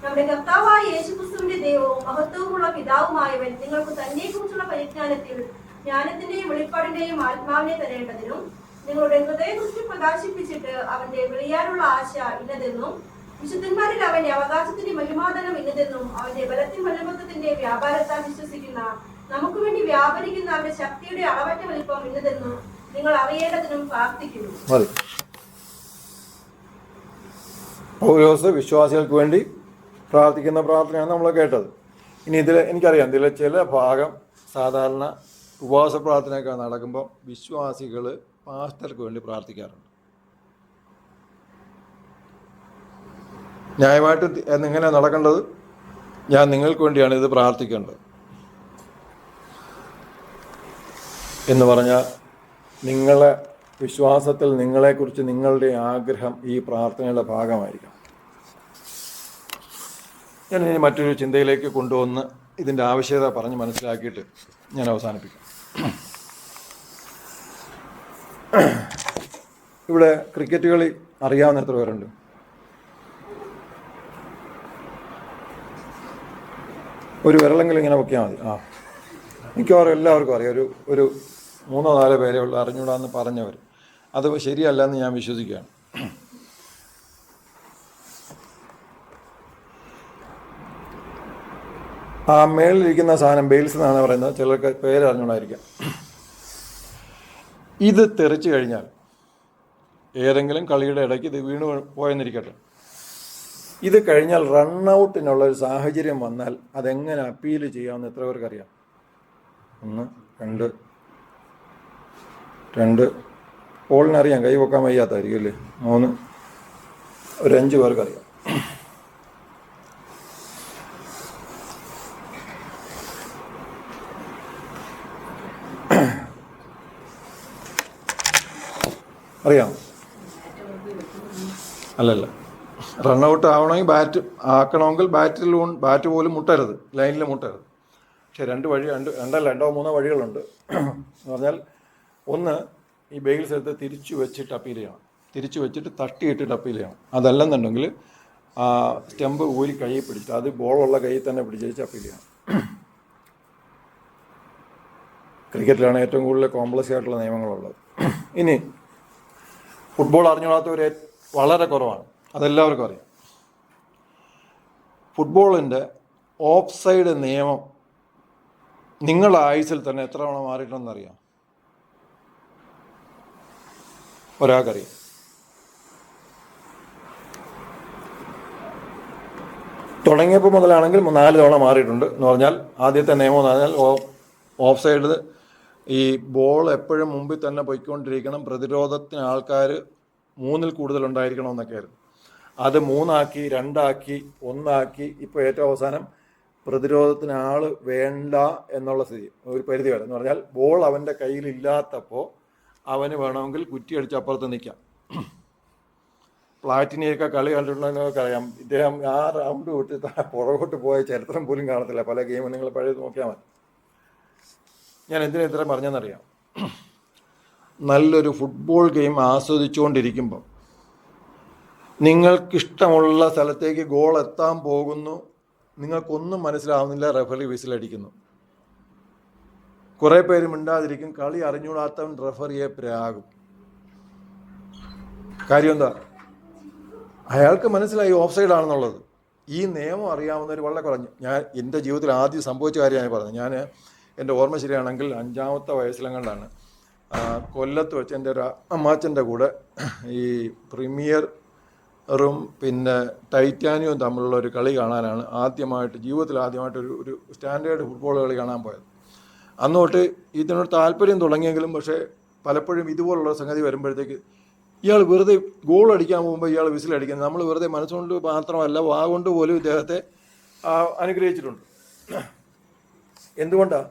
നമ്മുടെ കർത്താവായ യേശുക്രിസ്തുവിന്റെ ദൈവവും മഹത്വവുമുള്ള പിതാവുമായവൻ നിങ്ങൾക്ക് തന്നെ കുറിച്ചുള്ള പരിജ്ഞാനത്തിൽ ജ്ഞാനത്തിന്റെയും വെളിപ്പാടിന്റെയും ആത്മാവിനെ തരേണ്ടതിനും നിങ്ങളുടെ ഹൃദയദൃഷ്ടി പ്രകാശിപ്പിച്ചിട്ട് അവന്റെ വിളിയാനുള്ള ആശ ഇന്നതെന്നും വിശുദ്ധന്മാരിൽ അവന്റെ അവകാശത്തിന്റെ മഹിമാധനം ഇന്നതെന്നും അവന്റെ ബലത്തിൻ മലമത്വത്തിന്റെ വ്യാപാരത്താൽ വിശ്വസിക്കുന്ന നമുക്ക് വേണ്ടി വ്യാപരിക്കുന്ന അവന്റെ ശക്തിയുടെ അളവറ്റ വലിപ്പം ഇന്നതെന്നും നിങ്ങൾ അറിയേണ്ടതിനും പ്രാർത്ഥിക്കുന്നു. പൗലോസ് വിശ്വാസികൾക്ക് വേണ്ടി പ്രാർത്ഥിക്കുന്ന പ്രാർത്ഥനയാണ് നമ്മൾ കേട്ടത്. ഇനി എനിക്കറിയാം ഇതിലെ ചില ഭാഗം സാധാരണ ഉപവാസ പ്രാർത്ഥനയൊക്കെ നടക്കുമ്പോൾ വിശ്വാസികൾ പാസ്റ്റർക്ക് വേണ്ടി പ്രാർത്ഥിക്കാറുണ്ട്. ന്യായമായിട്ട് എന്നിങ്ങനെ നടക്കേണ്ടത്, ഞാൻ നിങ്ങൾക്ക് വേണ്ടിയാണ് ഇത് പ്രാർത്ഥിക്കേണ്ടത് എന്ന് പറഞ്ഞാൽ നിങ്ങളെ വിശ്വാസത്തിൽ നിങ്ങളെക്കുറിച്ച് നിങ്ങളുടെ ആഗ്രഹം ഈ പ്രാർത്ഥനയുടെ ഭാഗമായിരിക്കണം. ഞാൻ ഇനി മറ്റൊരു ചിന്തയിലേക്ക് കൊണ്ടുവന്ന് ഇതിൻ്റെ ആവശ്യകത പറഞ്ഞ് മനസ്സിലാക്കിയിട്ട് ഞാൻ അവസാനിപ്പിക്കാം. ഇവിടെ ക്രിക്കറ്റ് കളി അറിയാവുന്ന എത്ര പേരുണ്ട്? ഒരു വിരളെങ്കിലും ഇങ്ങനെ വെക്കിയാൽ മതി. മിക്കവാറും എല്ലാവർക്കും അറിയാം. ഒരു 3-4 പേരെ ഉള്ള അറിഞ്ഞൂടാന്ന് പറഞ്ഞവർ. അത് ശരിയല്ല എന്ന് ഞാൻ വിശ്വസിക്കുകയാണ്. ആ മേളിലിരിക്കുന്ന സാധനം ബെയിൽസ് എന്നാണ് പറയുന്നത്, ചിലർക്ക് പേര് അറിഞ്ഞുകൊണ്ടായിരിക്കാം. ഇത് തെറിച്ച് കഴിഞ്ഞാൽ ഏതെങ്കിലും കളിയുടെ ഇടയ്ക്ക് ഇത് വീണ് പോയെന്നിരിക്കട്ടെ, ഇത് കഴിഞ്ഞാൽ റണ്ണൗട്ടിനുള്ള ഒരു സാഹചര്യം വന്നാൽ അതെങ്ങനെ അപ്പീൽ ചെയ്യാമെന്ന് എത്ര പേർക്കറിയാം? 1 2 പോളിനറിയാം, കൈ വെക്കാൻ വയ്യാത്തായിരിക്കും അല്ലേ? 3 ഒരു 5 പേർക്കറിയാം. അറിയാം? അല്ലല്ല, റണ്ണൗട്ട് ആവണമെങ്കിൽ ആക്കണമെങ്കിൽ ബാറ്റ് പോലും മുട്ടരുത്, ലൈനിൽ മുട്ടരുത്. പക്ഷെ 2 വഴി, 2 3 വഴികളുണ്ട്. എന്ന് പറഞ്ഞാൽ, ഒന്ന് ഈ ബെയിൽസ് എടുത്ത് തിരിച്ചു വെച്ചിട്ട് അപ്പീൽ ചെയ്യണം, തിരിച്ചു വെച്ചിട്ട് തട്ടിയിട്ടിട്ട് അപ്പീൽ ചെയ്യണം. അതല്ലെന്നുണ്ടെങ്കിൽ സ്റ്റെമ്പ് ഊരി കൈയിൽ പിടിച്ചിട്ട്, അത് ബോളുള്ള കൈയിൽ തന്നെ പിടിച്ച് അപ്പീൽ ചെയ്യണം. ക്രിക്കറ്റിലാണ് ഏറ്റവും കൂടുതൽ കോംപ്ലക്സ് ആയിട്ടുള്ള നിയമങ്ങളുള്ളത്. ഇനി ഫുട്ബോൾ അറിഞ്ഞുകൂടാത്തവർ വളരെ കുറവാണ്, അതെല്ലാവർക്കും അറിയാം. ഫുട്ബോളിൻ്റെ ഓഫ് സൈഡ് നിയമം നിങ്ങളുടെ ആയുസിൽ തന്നെ എത്ര തവണ മാറിയിട്ടുണ്ടെന്നറിയാം? ഒരാൾക്കറിയാം. തുടങ്ങിയപ്പോൾ മുതലാണെങ്കിൽ 4 തവണ മാറിയിട്ടുണ്ട്. എന്ന് പറഞ്ഞാൽ ആദ്യത്തെ നിയമം എന്ന് പറഞ്ഞാൽ ഓഫ് സൈഡ്, ഈ ബോൾ എപ്പോഴും മുമ്പിൽ തന്നെ പോയിക്കൊണ്ടിരിക്കണം, പ്രതിരോധത്തിന് ആൾക്കാർ 3-ൽ കൂടുതലുണ്ടായിരിക്കണം എന്നൊക്കെയായിരുന്നു. അത് 3 ആക്കി, 2 ആക്കി, 1 ആക്കി, ഇപ്പോൾ ഏറ്റവും അവസാനം പ്രതിരോധത്തിന് ആൾ വേണ്ട എന്നുള്ള സ്ഥിതി, ഒരു പരിധി വരെ. എന്ന് പറഞ്ഞാൽ ബോൾ അവൻ്റെ കയ്യിലില്ലാത്തപ്പോൾ അവന് വേണമെങ്കിൽ കുറ്റിയടിച്ച് അപ്പുറത്ത് നിൽക്കാം. പ്ലാറ്റിനിയൊക്കെ കളി കണ്ടിട്ടുണ്ടെന്നൊക്കെ അറിയാം. ഇദ്ദേഹം ആ റൗണ്ട് വിട്ട് പുറകോട്ട് പോയ ചരിത്രം പോലും കാണത്തില്ല. പല ഗെയിമും നിങ്ങൾ പഴയത് നോക്കിയാൽ മതി. ഞാൻ എന്തിനാ ഇത്ര പറഞ്ഞെന്നറിയാം? നല്ലൊരു ഫുട്ബോൾ ഗെയിം ആസ്വദിച്ചുകൊണ്ടിരിക്കുമ്പോൾ നിങ്ങൾക്കിഷ്ടമുള്ള സ്ഥലത്തേക്ക് ഗോൾ എത്താൻ പോകുന്നു, നിങ്ങൾക്കൊന്നും മനസ്സിലാവുന്നില്ല, റെഫറി വിസിലടിക്കുന്നു. കുറേ പേര് മിണ്ടാതിരിക്കും, കളി അറിഞ്ഞുകൂടാത്തവൻ റെഫറിയെ പ്രാകും. കാര്യം എന്താ? അയാൾക്ക് മനസ്സിലായി ഓഫ് സൈഡ് ആണെന്നുള്ളത്. ഈ നിയമം അറിയാവുന്നവർ വളരെ കുറഞ്ഞു. ഞാൻ എൻ്റെ ജീവിതത്തിൽ ആദ്യം സംഭവിച്ച കാര്യമാണ് പറഞ്ഞത്. ഞാൻ എൻ്റെ ഓർമ്മ ശരിയാണെങ്കിൽ 5ാമത്തെ വയസ്സിലെങ്ങാണ്ടാണ് കൊല്ലത്ത് വെച്ച് എൻ്റെ ഒരു അമ്മാച്ചൻ്റെ കൂടെ ഈ പ്രീമിയറും പിന്നെ ടൈറ്റാനിയവും തമ്മിലുള്ള ഒരു കളി കാണാനാണ് ജീവിതത്തിൽ ആദ്യമായിട്ട് ഒരു സ്റ്റാൻഡേർഡ് ഫുട്ബോൾ കളി കാണാൻ പോയത്. അന്ന് തൊട്ട് ഇതിനോട് താല്പര്യം തുടങ്ങിയെങ്കിലും പക്ഷേ പലപ്പോഴും ഇതുപോലുള്ള സംഗതി വരുമ്പോഴത്തേക്ക് ഇയാൾ വെറുതെ ഗോൾ അടിക്കാൻ പോകുമ്പോൾ ഇയാൾ വിസിലടിക്കുന്നത് നമ്മൾ വെറുതെ മനസ്സുകൊണ്ട് മാത്രമല്ല വാ കൊണ്ട് പോലും ഇദ്ദേഹത്തെ അനുഗ്രഹിച്ചിട്ടുണ്ട്. എന്തുകൊണ്ടാണ്?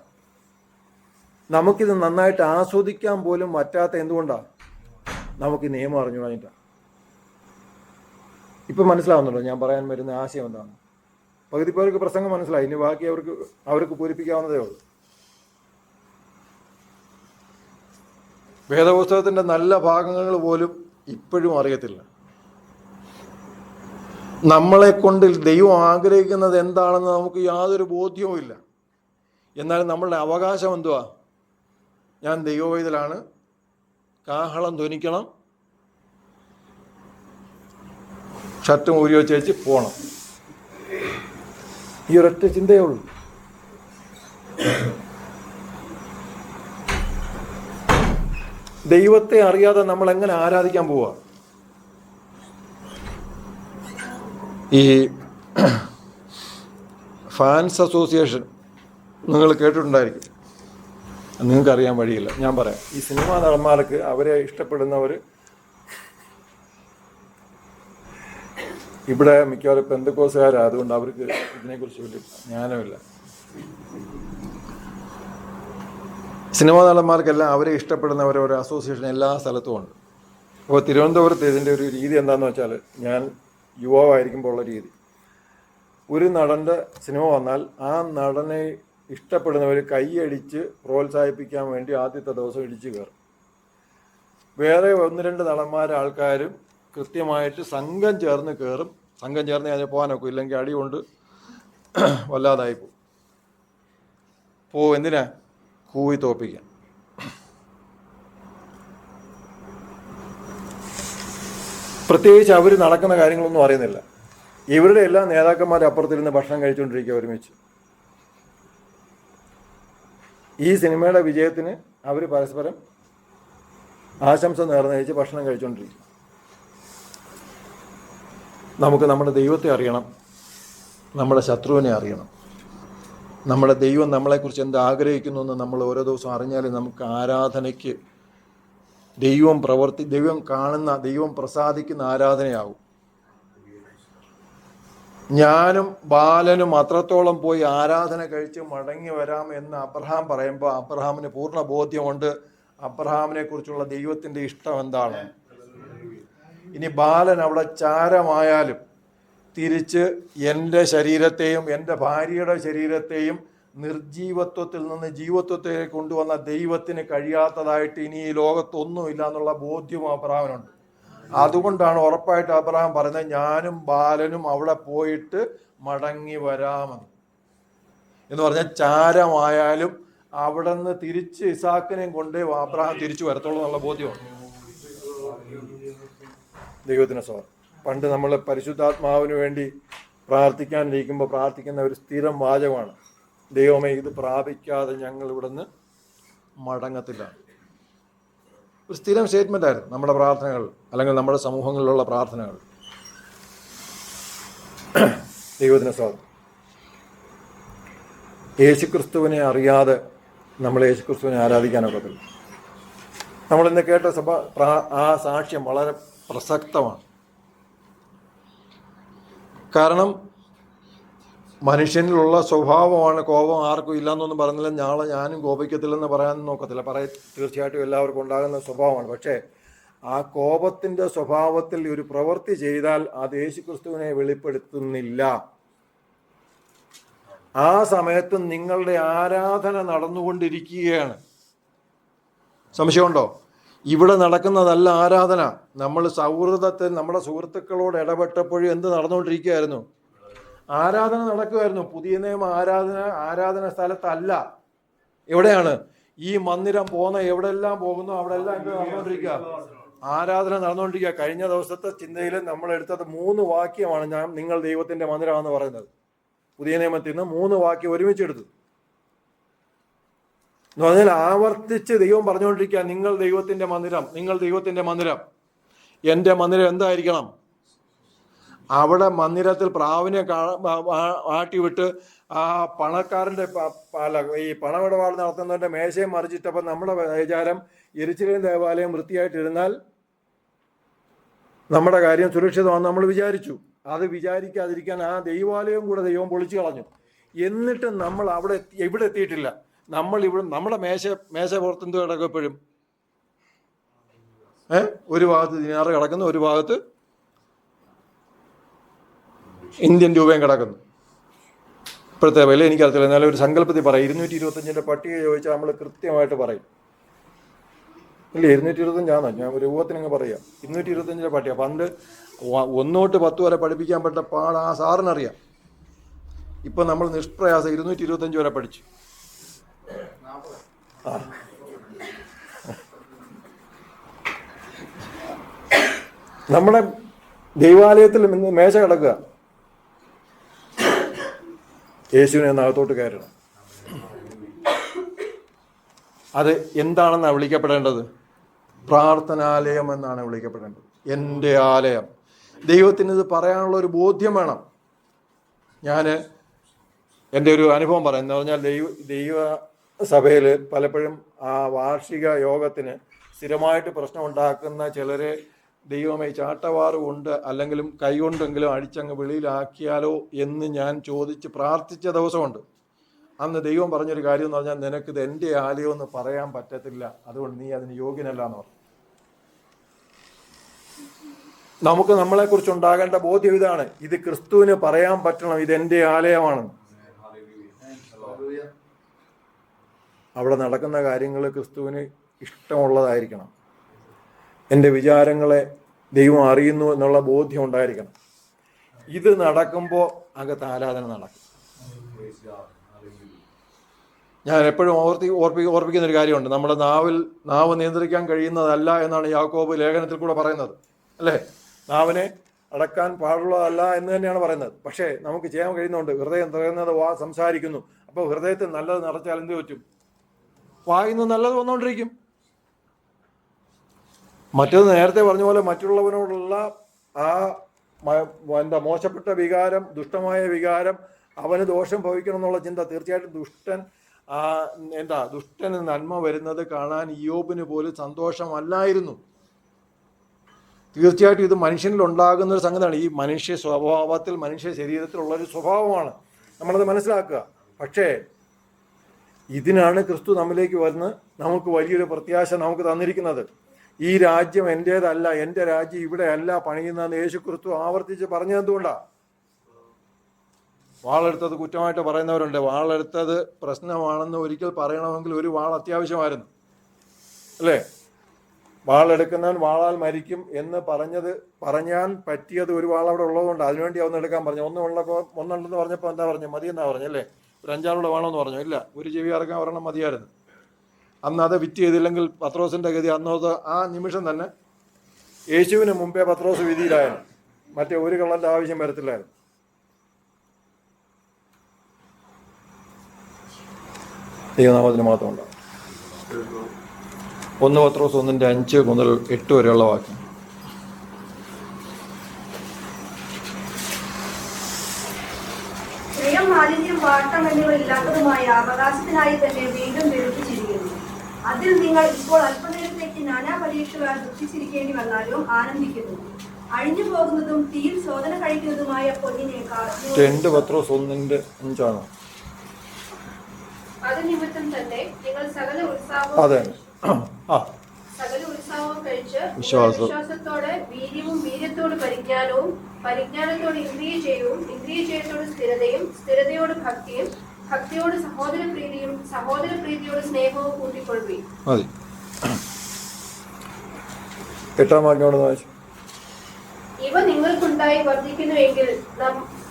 നമുക്കിത് നന്നായിട്ട് ആസ്വദിക്കാൻ പോലും പറ്റാത്ത എന്തുകൊണ്ടാണ്? നമുക്ക് ഈ നിയമം അറിഞ്ഞു കഴിഞ്ഞിട്ടാണ്. ഇപ്പം മനസ്സിലാവുന്നുണ്ടോ ഞാൻ പറയാൻ വരുന്ന ആശയം എന്താണ്? പകുതി പേർക്ക് പ്രസംഗം മനസ്സിലായി, ഇനി ബാക്കി അവർക്ക് പൂരിപ്പിക്കാവുന്നതേ ഉള്ളൂ. വേദപുസ്തകത്തിൻ്റെ നല്ല ഭാഗങ്ങൾ പോലും ഇപ്പോഴും അറിയത്തില്ല. നമ്മളെ കൊണ്ട് ദൈവം ആഗ്രഹിക്കുന്നത് എന്താണെന്ന് നമുക്ക് യാതൊരു ബോധ്യവും ഇല്ല. എന്നാൽ നമ്മളുടെ അവകാശം എന്തുവാ? ഞാൻ ദൈവവേദലാണ്, കാഹളം ധ്വനിക്കണം, ഷർട്ടും ഊരി വെച്ച് പോകണം. ഈ ഒരൊറ്റ ചിന്തയേ ഉള്ളൂ. ദൈവത്തെ അറിയാതെ നമ്മൾ എങ്ങനെ ആരാധിക്കാൻ പോവുക? ഈ ഫാൻസ് അസോസിയേഷൻ നിങ്ങൾ കേട്ടിട്ടുണ്ടായിരിക്കും, നിങ്ങൾക്കറിയാൻ വഴിയില്ല, ഞാൻ പറയാം. ഈ സിനിമാ നടന്മാർക്ക് അവരെ ഇഷ്ടപ്പെടുന്നവർ ഇവിടെ മിക്കവാറും പെന്തക്കോസുകാരാണ്, അതുകൊണ്ട് അവർക്ക് ഇതിനെക്കുറിച്ച് വലിയ ജ്ഞാനമില്ല. സിനിമാ നടന്മാർക്കെല്ലാം അവരെ ഇഷ്ടപ്പെടുന്നവരെ ഒരു അസോസിയേഷൻ എല്ലാ സ്ഥലത്തും ഉണ്ട്. അപ്പോൾ തിരുവനന്തപുരത്ത് ഇതിൻ്റെ ഒരു രീതി എന്താണെന്ന് വെച്ചാൽ, ഞാൻ യുവാവായിരിക്കുമ്പോൾ ഉള്ള രീതി, ഒരു നടൻ്റെ സിനിമ വന്നാൽ ആ നടനെ ഇഷ്ടപ്പെടുന്നവർ കൈയടിച്ച് പ്രോത്സാഹിപ്പിക്കാൻ വേണ്ടി ആദ്യത്തെ ദിവസം ഇടിച്ചു കയറും. വേറെ 1-2 നടന്മാർ ആൾക്കാരും കൃത്യമായിട്ട് സംഘം ചേർന്ന് കയറും. സംഘം ചേർന്ന് അതിന് പോകാനൊക്കെ, ഇല്ലെങ്കിൽ അടി കൊണ്ട് വല്ലാതായി പോകും. എന്തിനാ? കൂവി തോപ്പിക്കാൻ. പ്രത്യേകിച്ച് അവർ നടക്കുന്ന കാര്യങ്ങളൊന്നും അറിയുന്നില്ല. ഇവരുടെ എല്ലാ നേതാക്കന്മാരും അപ്പുറത്തിരുന്ന് ഭക്ഷണം കഴിച്ചുകൊണ്ടിരിക്കുക ഒരുമിച്ച്. ഈ സിനിമയുടെ വിജയത്തിന് അവർ പരസ്പരം ആശംസ നേർന്നയച്ച് ഭക്ഷണം കഴിച്ചുകൊണ്ടിരിക്കും. നമുക്ക് നമ്മുടെ ദൈവത്തെ അറിയണം, നമ്മുടെ ശത്രുവിനെ അറിയണം. നമ്മുടെ ദൈവം നമ്മളെക്കുറിച്ച് എന്ത് ആഗ്രഹിക്കുന്നു എന്ന് നമ്മൾ ഓരോ ദിവസവും അറിഞ്ഞാലേ നമുക്ക് ആരാധനയ്ക്ക് ദൈവം കാണുന്ന, ദൈവം പ്രസാദിക്കുന്ന ആരാധനയാകും. ഞാനും ബാലനും അത്രത്തോളം പോയി ആരാധന കഴിച്ച് മടങ്ങി വരാം എന്ന് അബ്രഹാം പറയുമ്പോൾ അബ്രഹാമിന് പൂർണ്ണ ബോധ്യമുണ്ട് അബ്രഹാമിനെ കുറിച്ചുള്ള ദൈവത്തിൻ്റെ ഇഷ്ടം എന്താണ്. ഇനി ബാലൻ അവിടെ ചാരമായാലും തിരിച്ച് എൻ്റെ ശരീരത്തെയും എൻ്റെ ഭാര്യയുടെ ശരീരത്തെയും നിർജീവത്വത്തിൽ നിന്ന് ജീവത്വത്തിലേക്ക് കൊണ്ടുവന്ന ദൈവത്തിന് കഴിയാത്തതായിട്ട് ഇനി ഈ ലോകത്തൊന്നുമില്ല എന്നുള്ള ബോധ്യവും അബ്രഹാമിനുണ്ട്. അതുകൊണ്ടാണ് ഉറപ്പായിട്ട് അബ്രഹാം പറയുന്നത് ഞാനും ബാലനും അവിടെ പോയിട്ട് മടങ്ങി വരാമെന്ന്. എന്ന് പറഞ്ഞാൽ ചാരമായാലും അവിടെ നിന്ന് തിരിച്ച് ഇസാക്കിനെയും കൊണ്ട് അബ്രഹാം തിരിച്ചു വരത്തുള്ളൂ എന്നുള്ള ബോധ്യമാണ്. ദൈവത്തിന് സ്തോത്രം. പണ്ട് നമ്മൾ പരിശുദ്ധാത്മാവിന് വേണ്ടി പ്രാർത്ഥിക്കാനിരിക്കുമ്പോൾ പ്രാർത്ഥിക്കുന്ന ഒരു സ്ഥിരം വാചകമാണ്, ദൈവമേ ഇത് പ്രാപിക്കാതെ ഞങ്ങൾ ഇവിടുന്ന് മടങ്ങത്തില്ല. ഒരു സ്ഥിരം സ്റ്റേറ്റ്മെൻ്റ് ആയിരുന്നു നമ്മുടെ പ്രാർത്ഥനകൾ, അല്ലെങ്കിൽ നമ്മുടെ സമൂഹങ്ങളിലുള്ള പ്രാർത്ഥനകൾ. ദൈവത്തിന് സ്തോത്രം. യേശുക്രിസ്തുവിനെ അറിയാതെ നമ്മൾ യേശുക്രിസ്തുവിനെ ആരാധിക്കാനൊക്കത്തില്ല. നമ്മളിന്ന് കേട്ട ആ സാക്ഷ്യം വളരെ പ്രസക്തമാണ്. കാരണം മനുഷ്യനിലുള്ള സ്വഭാവമാണ് കോപം. ആർക്കും ഇല്ലയെന്നൊന്നും പറയുന്നില്ല, നാളെ ഞാനും കോപിക്കത്തില്ലെന്ന് പറയാൻ നോക്കത്തില്ല. തീർച്ചയായിട്ടും എല്ലാവർക്കും ഉണ്ടാകുന്ന സ്വഭാവമാണ്. പക്ഷേ ആ കോപത്തിൻ്റെ സ്വഭാവത്തിൽ ഒരു പ്രവൃത്തി ചെയ്താൽ അത് യേശുക്രിസ്തുവിനെ വെളിപ്പെടുത്തുന്നില്ല. ആ സമയത്ത് നിങ്ങളുടെ ആരാധന നടന്നുകൊണ്ടിരിക്കുകയാണ്. സംശയമുണ്ടോ? ഇവിടെ നടക്കുന്നതല്ല ആരാധന. നമ്മൾ സൗഹൃദത്തിൽ നമ്മുടെ സുഹൃത്തുക്കളോട് ഇടപെട്ടപ്പോഴും എന്ത് നടന്നുകൊണ്ടിരിക്കുകയായിരുന്നു? ആരാധന നടക്കുമായിരുന്നു. പുതിയ നിയമ ആരാധന സ്ഥലത്തല്ല. എവിടെയാണ്? ഈ മന്ദിരം പോകുന്ന എവിടെല്ലാം പോകുന്നു അവിടെല്ലാം എന്ത് നടന്നുകൊണ്ടിരിക്കുക? ആരാധന നടന്നുകൊണ്ടിരിക്കുക. കഴിഞ്ഞ ദിവസത്തെ ചിന്തയിൽ നമ്മൾ എടുത്തത് 3 വാക്യമാണ് നിങ്ങൾ ദൈവത്തിന്റെ മന്ദിരമാണെന്ന് പറയുന്നത്. പുതിയ നിയമത്തിൽ നിന്ന് 3 വാക്യം ഒരുമിച്ചെടുത്തു. എന്ന് പറഞ്ഞാൽ ആവർത്തിച്ച് ദൈവം പറഞ്ഞുകൊണ്ടിരിക്കുക, നിങ്ങൾ ദൈവത്തിന്റെ മന്ദിരം, നിങ്ങൾ ദൈവത്തിന്റെ മന്ദിരം. എൻ്റെ മന്ദിരം എന്തായിരിക്കണം? അവിടെ മന്ദിരത്തിൽ പ്രാവിനെ ആട്ടിവിട്ട് ആ പണക്കാരൻ്റെ ഈ പണമിടപാട് നടത്തുന്നവൻ്റെ മേശയും മറിച്ചിട്ടപ്പോൾ നമ്മുടെ വിചാരം യെരൂശലേം ദേവാലയം വൃത്തിയായിട്ടിരുന്നാൽ നമ്മുടെ കാര്യം സുരക്ഷിതമാണെന്ന് നമ്മൾ വിചാരിച്ചു. അത് വിചാരിക്കാതിരിക്കാൻ ആ ദൈവാലയം കൂടെ ദൈവം പൊളിച്ചു കളഞ്ഞു. എന്നിട്ട് നമ്മൾ ഇവിടെ എത്തിയിട്ടില്ല. നമ്മുടെ മേശ പുറത്തെന്ത് കിടക്കും? എപ്പോഴും ഒരു ഭാഗത്ത് ദിനാറ് കിടക്കുന്നു, ഒരു ഭാഗത്ത് ഇന്ത്യൻ രൂപയും കിടക്കുന്നു. ഇപ്പോഴത്തെ വില എനിക്കറിയത്തില്ല, എന്നാലും ഒരു സങ്കല്പത്തിൽ പറയും. 225 പട്ടിക ചോദിച്ചാൽ നമ്മൾ കൃത്യമായിട്ട് പറയും. ഇല്ല, 225 ഞാൻ ഒരു രൂപത്തിനങ്ങ് പറയാം. 225 പട്ടിക. പണ്ട് 1 തൊട്ട് 10 വരെ പഠിപ്പിക്കാൻ പറ്റ പാട് ആ സാറിനറിയാം. ഇപ്പം നമ്മൾ നിഷ്പ്രയാസം 225 വരെ പഠിച്ചു. നമ്മുടെ ദൈവാലയത്തിൽ മേശ കിടക്കുക, യേശുവിനെ അകത്തോട്ട് കയറണം. അത് എന്താണെന്നാണ് വിളിക്കപ്പെടേണ്ടത്? പ്രാർത്ഥനാലയം എന്നാണ് വിളിക്കപ്പെടേണ്ടത്. എൻ്റെ ആലയം. ദൈവത്തിന് ഇത് പറയാനുള്ള ഒരു ബോധ്യം വേണം. ഞാൻ എൻ്റെ ഒരു അനുഭവം പറയാം. എന്ന് പറഞ്ഞാൽ ദൈവസഭയിൽ പലപ്പോഴും ആ വാർഷിക യോഗത്തിന് സ്ഥിരമായിട്ട് പ്രശ്നം ഉണ്ടാക്കുന്ന ചിലരെ ദൈവമേ ചാട്ടവാറ് കൊണ്ട് അല്ലെങ്കിലും കൈകൊണ്ടെങ്കിലും അടിച്ചങ്ങ് വെളിയിലാക്കിയാലോ എന്ന് ഞാൻ ചോദിച്ച് പ്രാർത്ഥിച്ച ദിവസമുണ്ട്. അന്ന് ദൈവം പറഞ്ഞൊരു കാര്യം എന്ന് പറഞ്ഞാൽ, നിനക്കിത് എൻ്റെ ആലയം എന്ന് പറയാൻ പറ്റത്തില്ല, അതുകൊണ്ട് നീ അതിന് യോഗ്യനല്ല എന്ന് പറഞ്ഞു. നമുക്ക് നമ്മളെക്കുറിച്ച് ഉണ്ടാകേണ്ട ബോധ്യം ഇതാണ്, ഇത് ക്രിസ്തുവിന് പറയാൻ പറ്റണം, ഇത് എൻ്റെ ആലയമാണെന്ന്. അവിടെ നടക്കുന്ന കാര്യങ്ങൾ ക്രിസ്തുവിന് ഇഷ്ടമുള്ളതായിരിക്കണം. എൻ്റെ വിചാരങ്ങളെ ദൈവം അറിയുന്നു എന്നുള്ള ബോധ്യം ഉണ്ടായിരിക്കണം. ഇത് നടക്കുമ്പോൾ അകത്ത് ആരാധന നടക്കും. ഞാൻ എപ്പോഴും ഓർപ്പിക്കുന്നൊരു കാര്യമുണ്ട്, നമ്മുടെ നാവ് നിയന്ത്രിക്കാൻ കഴിയുന്നതല്ല എന്നാണ് യാക്കോബ് ലേഖനത്തിൽ കൂടെ പറയുന്നത്, അല്ലേ? നാവിനെ അടക്കാൻ പാടുള്ളതല്ല എന്ന് തന്നെയാണ് പറയുന്നത്. പക്ഷേ നമുക്ക് ചെയ്യാൻ കഴിയുന്നുണ്ട്. ഹൃദയം തുറന്നത് സംസാരിക്കുന്നു. അപ്പോൾ ഹൃദയത്തിൽ നല്ലത് നിറച്ചാൽ എന്ത് പറ്റും? വായിൽ നിന്ന് നല്ലത് വന്നുകൊണ്ടിരിക്കും. മറ്റേത് നേരത്തെ പറഞ്ഞ പോലെ മറ്റുള്ളവനോടുള്ള ആ മോശപ്പെട്ട വികാരം, ദുഷ്ടമായ വികാരം, അവന് ദോഷം ഭവിക്കണം എന്നുള്ള ചിന്ത. തീർച്ചയായിട്ടും ദുഷ്ടന് നന്മ വരുന്നത് കാണാൻ ഇയ്യോബിന് പോലും സന്തോഷമല്ലായിരുന്നു. തീർച്ചയായിട്ടും ഇത് മനുഷ്യനിൽ ഉണ്ടാകുന്ന ഒരു സംഗതിയാണ്. ഈ മനുഷ്യ സ്വഭാവത്തിൽ, മനുഷ്യ ശരീരത്തിലുള്ളൊരു സ്വഭാവമാണ്, നമ്മളത് മനസ്സിലാക്കുക. പക്ഷേ ഇതിനാണ് ക്രിസ്തു നമ്മിലേക്ക് വന്ന് നമുക്ക് വലിയൊരു പ്രത്യാശ നമുക്ക് തന്നിരിക്കുന്നത്. ഈ രാജ്യം എൻ്റേതല്ല, എൻ്റെ രാജ്യം ഇവിടെ അല്ല പണിയുന്നതെന്ന് യേശു ക്രിസ്തു ആവർത്തിച്ച് പറഞ്ഞതെന്തുകൊണ്ടാണ്? വാളെടുത്തത് കുറ്റമായിട്ട് പറയുന്നവരുണ്ട്. വാളെടുത്തത് പ്രശ്നമാണെന്ന് ഒരിക്കൽ പറയണമെങ്കിൽ ഒരു വാൾ അത്യാവശ്യമായിരുന്നു, അല്ലേ? വാളെടുക്കുന്നവൻ വാളാൽ മരിക്കും എന്ന് പറഞ്ഞാൽ പറ്റിയത് ഒരു വാൾ അവിടെ ഉള്ളതുകൊണ്ട് അതിനുവേണ്ടി ഒന്ന് എടുക്കാൻ പറഞ്ഞു. ഒന്നുണ്ടെന്ന് പറഞ്ഞപ്പോൾ എന്താ പറഞ്ഞു? മതിയെന്നാ പറഞ്ഞല്ലേ? ഒരു 5-6 വേണമെന്ന് പറഞ്ഞു. ഇല്ല, ഒരു ചെവി ഇറക്കാൻ ഒരെണ്ണം മതിയായിരുന്നു. അന്ന് അത് വിറ്റ് ചെയ്തില്ലെങ്കിൽ പത്രോസിൻ്റെ ഗതി അന്നത്തെ ആ നിമിഷം തന്നെ യേശുവിന് മുമ്പേ പത്രോസ് വിധിയിലായിരുന്നു. മറ്റേ ഒരു കള്ളൻ്റെ ആവശ്യം വരത്തില്ലായിരുന്നു. ദൈവനാമത്തിന് മാത്രം ഉണ്ടാകും. 1 പത്രോസ് 1:5 മുതൽ 8 വരെയുള്ള വാക്യം. മാലിന്യം, വാട്ടം എന്നിവ ഇല്ലാത്തതുമായ അവകാശത്തിനായി തന്നെ വീണ്ടും വെളുപ്പിച്ചിരിക്കുന്നു. അതിൽ നിങ്ങൾ ഇപ്പോൾ അല്പനേരത്തേക്ക് നാനാ പരീക്ഷകളാൽ ദുഃഖിച്ചിരിക്കേണ്ടി വന്നാലും ആനന്ദിക്കുന്നു. അഴിഞ്ഞു പോകുന്നതും തീയിൽ ശോധന കഴിക്കുന്നതുമായ പൊന്നിനേക്കാൾ 2 പത്രോസ് 1:5 അത് നിമിത്തം തന്നെ നിങ്ങൾ സകല ഉത്സാഹവും കഴിച്ച് വിശ്വാസത്തോടെ വീര്യവും, വീര്യത്തോട് പരിജ്ഞാനവും, പരിജ്ഞാനത്തോട് ഇന്ദ്രിയജയവും, ഇന്ദ്രിയജയത്തോട് സ്ഥിരതയും, സ്ഥിരതയോട് ഭക്തിയും, ഭക്തിയോട് സഹോദരപ്രീതിയും, സഹോദരപ്രീതിയോട് സ്നേഹവും കൂട്ടിക്കൊള്ളുകയും. 8 വാക്യം. ഇവ നിങ്ങൾക്കുണ്ടായി വർദ്ധിക്കുന്നുവെങ്കിൽ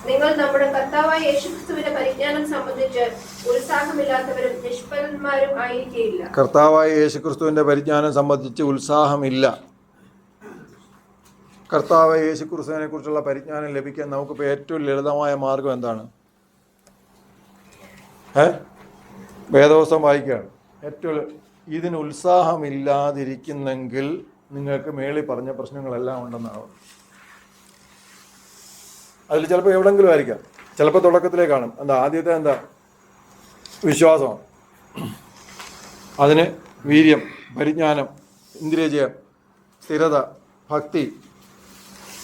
നിങ്ങൾ നമ്മുടെ കർത്താവായ യേശുക്രിസ്തുവിന്റെ പരിജ്ഞാനം സംബന്ധിച്ച് ഉത്സാഹമില്ലാത്തവരും നിഷ്ഫലന്മാരും ആയിരിക്കില്ല. കർത്താവായ യേശുക്രിസ്തുവിന്റെ പരിജ്ഞാനം സംബന്ധിച്ച് ഉത്സാഹമില്ല. കർത്താവായ യേശുക്രിസ്തുവിനെ കുറിച്ചുള്ള പരിജ്ഞാനം ലഭിക്കാൻ നമുക്കിപ്പോൾ ഏറ്റവും ലളിതമായ മാർഗം എന്താണ്? വേദപുസ്തകം വായിക്കുകയാണ്. ഇതിന് ഉത്സാഹമില്ലാതിരിക്കുന്നെങ്കിൽ നിങ്ങൾക്ക് മേളിൽ പറഞ്ഞ പ്രശ്നങ്ങളെല്ലാം ഉണ്ടെന്നാണ്. അതിൽ ചിലപ്പോൾ എവിടെങ്കിലും ആയിരിക്കാം, ചിലപ്പോൾ തുടക്കത്തിലേ കാണും. ആദ്യത്തെ വിശ്വാസമാണ്. അതിന് വീര്യം, പരിജ്ഞാനം, ഇന്ദ്രിയജയം, സ്ഥിരത, ഭക്തി,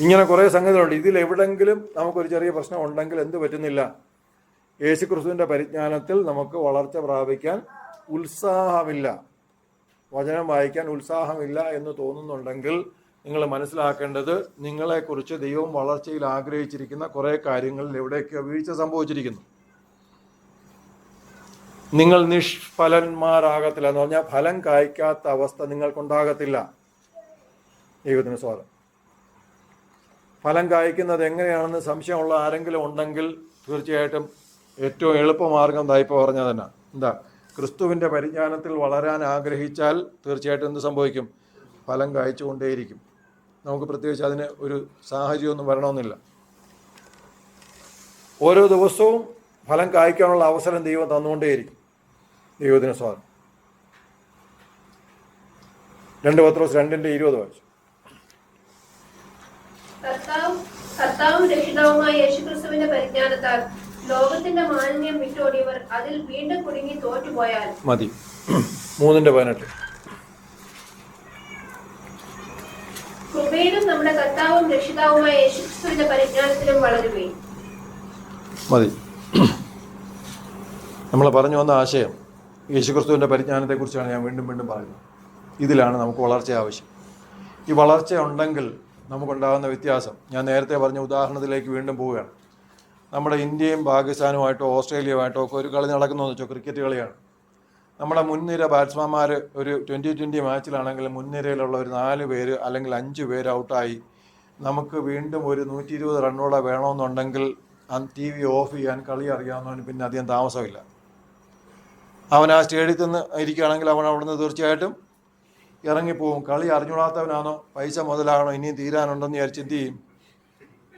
ഇങ്ങനെ കുറേ സംഗതികളുണ്ട്. ഇതിലെവിടെങ്കിലും നമുക്കൊരു ചെറിയ പ്രശ്നം ഉണ്ടെങ്കിൽ എന്ത് പറ്റുന്നില്ല? യേശുക്രിസ്തുവിൻ്റെ പരിജ്ഞാനത്തിൽ നമുക്ക് വളർച്ച പ്രാപിക്കാൻ ഉത്സാഹമില്ല, വചനം വായിക്കാൻ ഉത്സാഹമില്ല എന്ന് തോന്നുന്നുണ്ടെങ്കിൽ നിങ്ങൾ മനസ്സിലാക്കേണ്ടത് നിങ്ങളെക്കുറിച്ച് ദൈവം വളർച്ചയിൽ ആഗ്രഹിച്ചിരിക്കുന്ന കുറേ കാര്യങ്ങളിൽ എവിടെയൊക്കെയോ വീഴ്ച സംഭവിച്ചിരിക്കുന്നു. നിങ്ങൾ നിഷ്ഫലന്മാരാകത്തില്ല എന്ന് പറഞ്ഞാൽ ഫലം കായ്ക്കാത്ത അവസ്ഥ നിങ്ങൾക്കുണ്ടാകത്തില്ല. ദൈവത്തിന് സ്വാഗതം. ഫലം കായ്ക്കുന്നത് എങ്ങനെയാണെന്ന് സംശയമുള്ള ആരെങ്കിലും ഉണ്ടെങ്കിൽ തീർച്ചയായിട്ടും ഏറ്റവും എളുപ്പമാർഗം ഇപ്പോൾ പറഞ്ഞത് തന്നെ. ക്രിസ്തുവിൻ്റെ പരിജ്ഞാനത്തിൽ വളരാൻ ആഗ്രഹിച്ചാൽ തീർച്ചയായിട്ടും എന്ത് സംഭവിക്കും? ഫലം കായ്ച്ചുകൊണ്ടേയിരിക്കും. നമുക്ക് പ്രത്യേകിച്ച് അതിന് ഒരു സാഹചര്യമൊന്നും വരണമെന്നില്ല. ഓരോ ദിവസവും ഫലം കായ്ക്കാനുള്ള അവസരം ദൈവം തന്നുകൊണ്ടേയിരിക്കും. ദൈവത്തിന് സ്വാഗതം. 2 പത്രോസ് 2:20 വായിച്ചു. കർത്താവും രക്ഷിതാവുമായ യേശുക്രിസ്തുവിന്റെ പരിജ്ഞാനത്താൽ ലോകത്തിന്റെ മാലിന്യം വിട്ടോടിയവർ അതിൽ വീണ്ടും കുടുങ്ങി തോറ്റുപോയാൽ മതി. 3:18. കൃപയിലും നമ്മുടെ കർത്താവും രക്ഷിതാവുമായ യേശുക്രിസ്തുവിന്റെ പരിജ്ഞാനത്തിലും വളരുകയും മതി. നമ്മൾ പറഞ്ഞു വന്ന ആശയം യേശുക്രിസ്തുവിൻ്റെ പരിജ്ഞാനത്തെക്കുറിച്ചാണ് ഞാൻ വീണ്ടും വീണ്ടും പറയുന്നത്. ഇതിലാണ് നമുക്ക് വളർച്ച ആവശ്യം. ഈ വളർച്ച ഉണ്ടെങ്കിൽ നമുക്കുണ്ടാകുന്ന വ്യത്യാസം ഞാൻ നേരത്തെ പറഞ്ഞ ഉദാഹരണത്തിലേക്ക് വീണ്ടും പോവുകയാണ്. നമ്മുടെ ഇന്ത്യയും പാകിസ്ഥാനുമായിട്ടോ ഓസ്ട്രേലിയയുമായിട്ടോ ഒക്കെ ഒരു കളി നടക്കുന്നതെന്ന് വെച്ചോ, ക്രിക്കറ്റ് കളിയാണ്. നമ്മുടെ മുൻനിര ബാറ്റ്സ്മാൻമാർ ഒരു 2020 മാച്ചിലാണെങ്കിൽ മുൻനിരയിലുള്ള ഒരു 4 പേര് അല്ലെങ്കിൽ 5 പേര് ഔട്ടായി. നമുക്ക് വീണ്ടും ഒരു 120 റണ്ണോടെ വേണമെന്നുണ്ടെങ്കിൽ TV ഓഫ് ചെയ്യാൻ കളി അറിയാവുന്നവന് പിന്നെ അധികം താമസമില്ല. അവൻ ആ സ്റ്റേഡിയത്തിൽ നിന്ന് ഇരിക്കുകയാണെങ്കിൽ അവൻ അവിടെ നിന്ന് തീർച്ചയായിട്ടും ഇറങ്ങിപ്പോവും. കളി അറിഞ്ഞുകൂടാത്തവനാണോ, പൈസ മുതലാണോ, ഇനിയും തീരാനുണ്ടെന്ന് വിചാരിച്ച് എന്ത് ചെയ്യും?